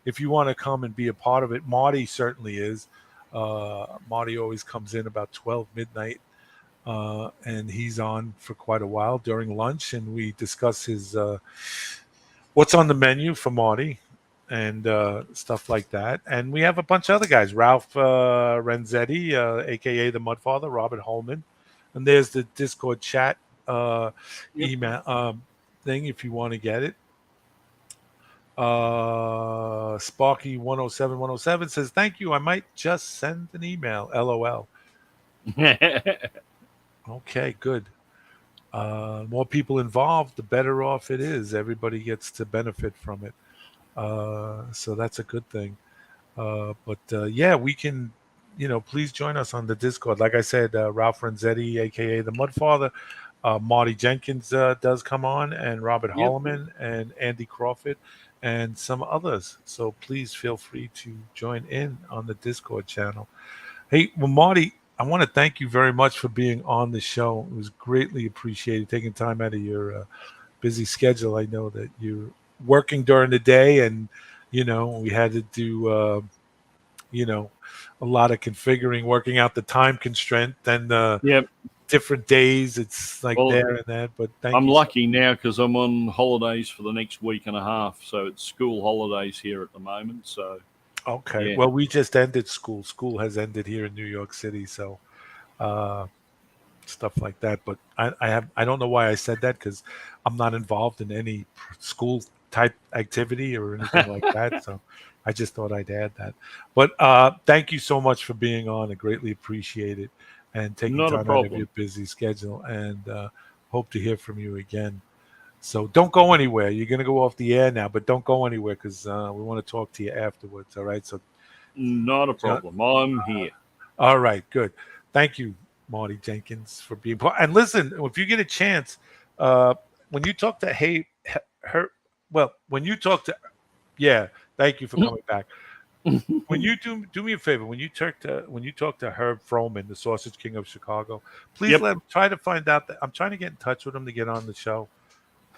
if you want to come and be a part of it, Marty certainly is. Marty always comes in about 12 midnight, and he's on for quite a while during lunch, and we discuss his what's on the menu for Marty and stuff like that. And we have a bunch of other guys, Ralph Renzetti, aka the Mudfather, Robert Holman, and there's the Discord chat Yep. email thing if you want to get it. Sparky 107 says, "Thank you. I might just send an email. LOL." Okay, good. More people involved, the better off it is. Everybody gets to benefit from it. So that's a good thing. But yeah, we can, please join us on the Discord. Like I said, Ralph Renzetti, aka the Mudfather, Marty Jenkins does come on, and Robert Yep. Holloman, and Andy Crawford, and some others. So please feel free to join in on the Discord channel. Hey, well, Marty, I want to thank you very much for being on the show. It was greatly appreciated, taking time out of your busy schedule. I know that you're working during the day, and we had to do you know a lot of configuring, working out the time constraint, and Yep. different days. It's like Well, there and that. But thank I'm you so. lucky now because I'm on holidays for the next week and a half, so it's school holidays here at the moment. So Okay. yeah, Well, we just ended school. School has ended here in New York City, so uh, stuff like that. But I don't know why I said that, because I'm not involved in any school type activity or anything like that. So I just thought I'd add that. But thank you so much for being on. I greatly appreciate it and taking not a time out of your problem. busy schedule. And hope to hear from you again. So don't go anywhere. You're going to go off the air now, but don't go anywhere, because we want to talk to you afterwards. All right. So, Not a John, problem. I'm here. all right, good. Thank you, Marty Jenkins, for being part. And listen, if you get a chance, uh, when you talk to her, well, when you talk to, yeah, thank you for coming back. When you do me a favor, when you talk to Herb Froman, the Sausage King of Chicago, please Yep. let him try to find out that I'm trying to get in touch with him to get on the show.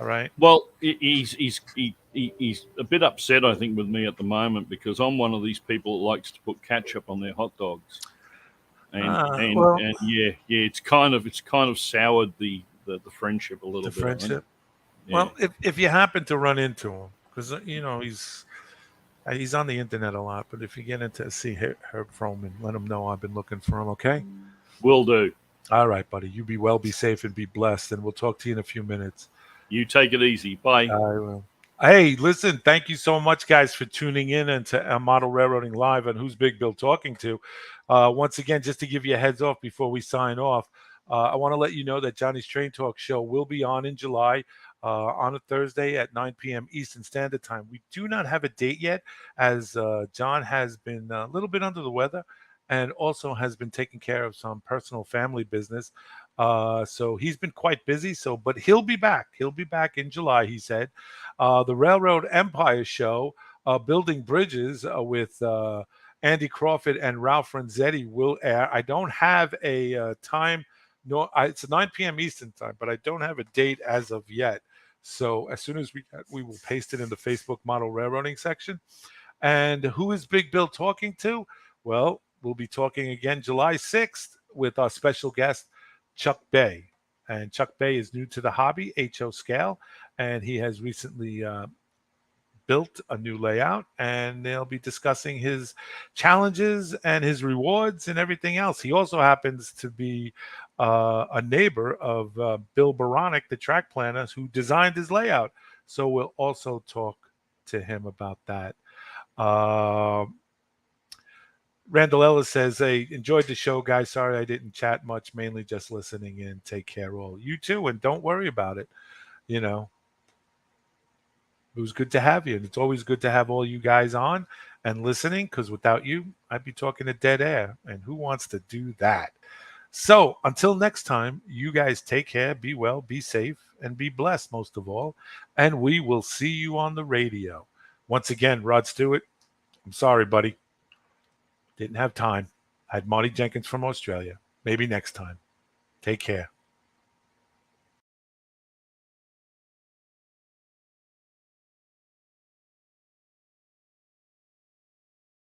All right. Well, he's a bit upset, I think, with me at the moment because I'm one of these people that likes to put ketchup on their hot dogs, and and Well, and yeah, it's kind of soured the friendship a little the bit. I think. friendship. Yeah. Well, if you happen to run into him, because he's on the internet a lot, but if you get into see Herb Froman, let him know I've been looking for him. Okay. Will do. All right, buddy. You be well, be safe, and be blessed. And we'll talk to you in a few minutes. You take it easy. Bye. I will. Hey, listen, thank you so much, guys, for tuning in and to Model Railroading Live and Who's Big Bill Talking to. Once again, just to give you a heads off before we sign off, I want to let you know that Johnny's Train Talk show will be on in July on a Thursday at 9 p.m. Eastern Standard Time. We do not have a date yet, as John has been a little bit under the weather, and also has been taking care of some personal family business. So he's been quite busy. But he'll be back. He'll be back in July, he said. The Railroad Empire show, Building Bridges, with Andy Crawford and Ralph Renzetti, will air. I don't have a time. No, it's 9 p.m. Eastern time, but I don't have a date as of yet. So as soon as we will paste it in the Facebook Model Railroading section. And who is Big Bill talking to? Well, we'll be talking again July 6th with our special guest, Chuck Bay. And Chuck Bay is new to the hobby, HO scale, and he has recently built a new layout, and they'll be discussing his challenges and his rewards and everything else. He also happens to be a neighbor of Bill Baronic, the track planner, who designed his layout. So we'll also talk to him about that. Randall Ellis says, "Hey, enjoyed the show, guys. Sorry I didn't chat much, mainly just listening in. Take care, all. You too, and don't worry about it. You know, it was good to have you, and it's always good to have all you guys on and listening, because without you, I'd be talking to dead air, and who wants to do that? So until next time, you guys take care, be well, be safe, and be blessed most of all, and we will see you on the radio. Once again, Rod Stewart, I'm sorry, buddy. Didn't have time. I had Marty Jenkins from Australia. Maybe next time. Take care."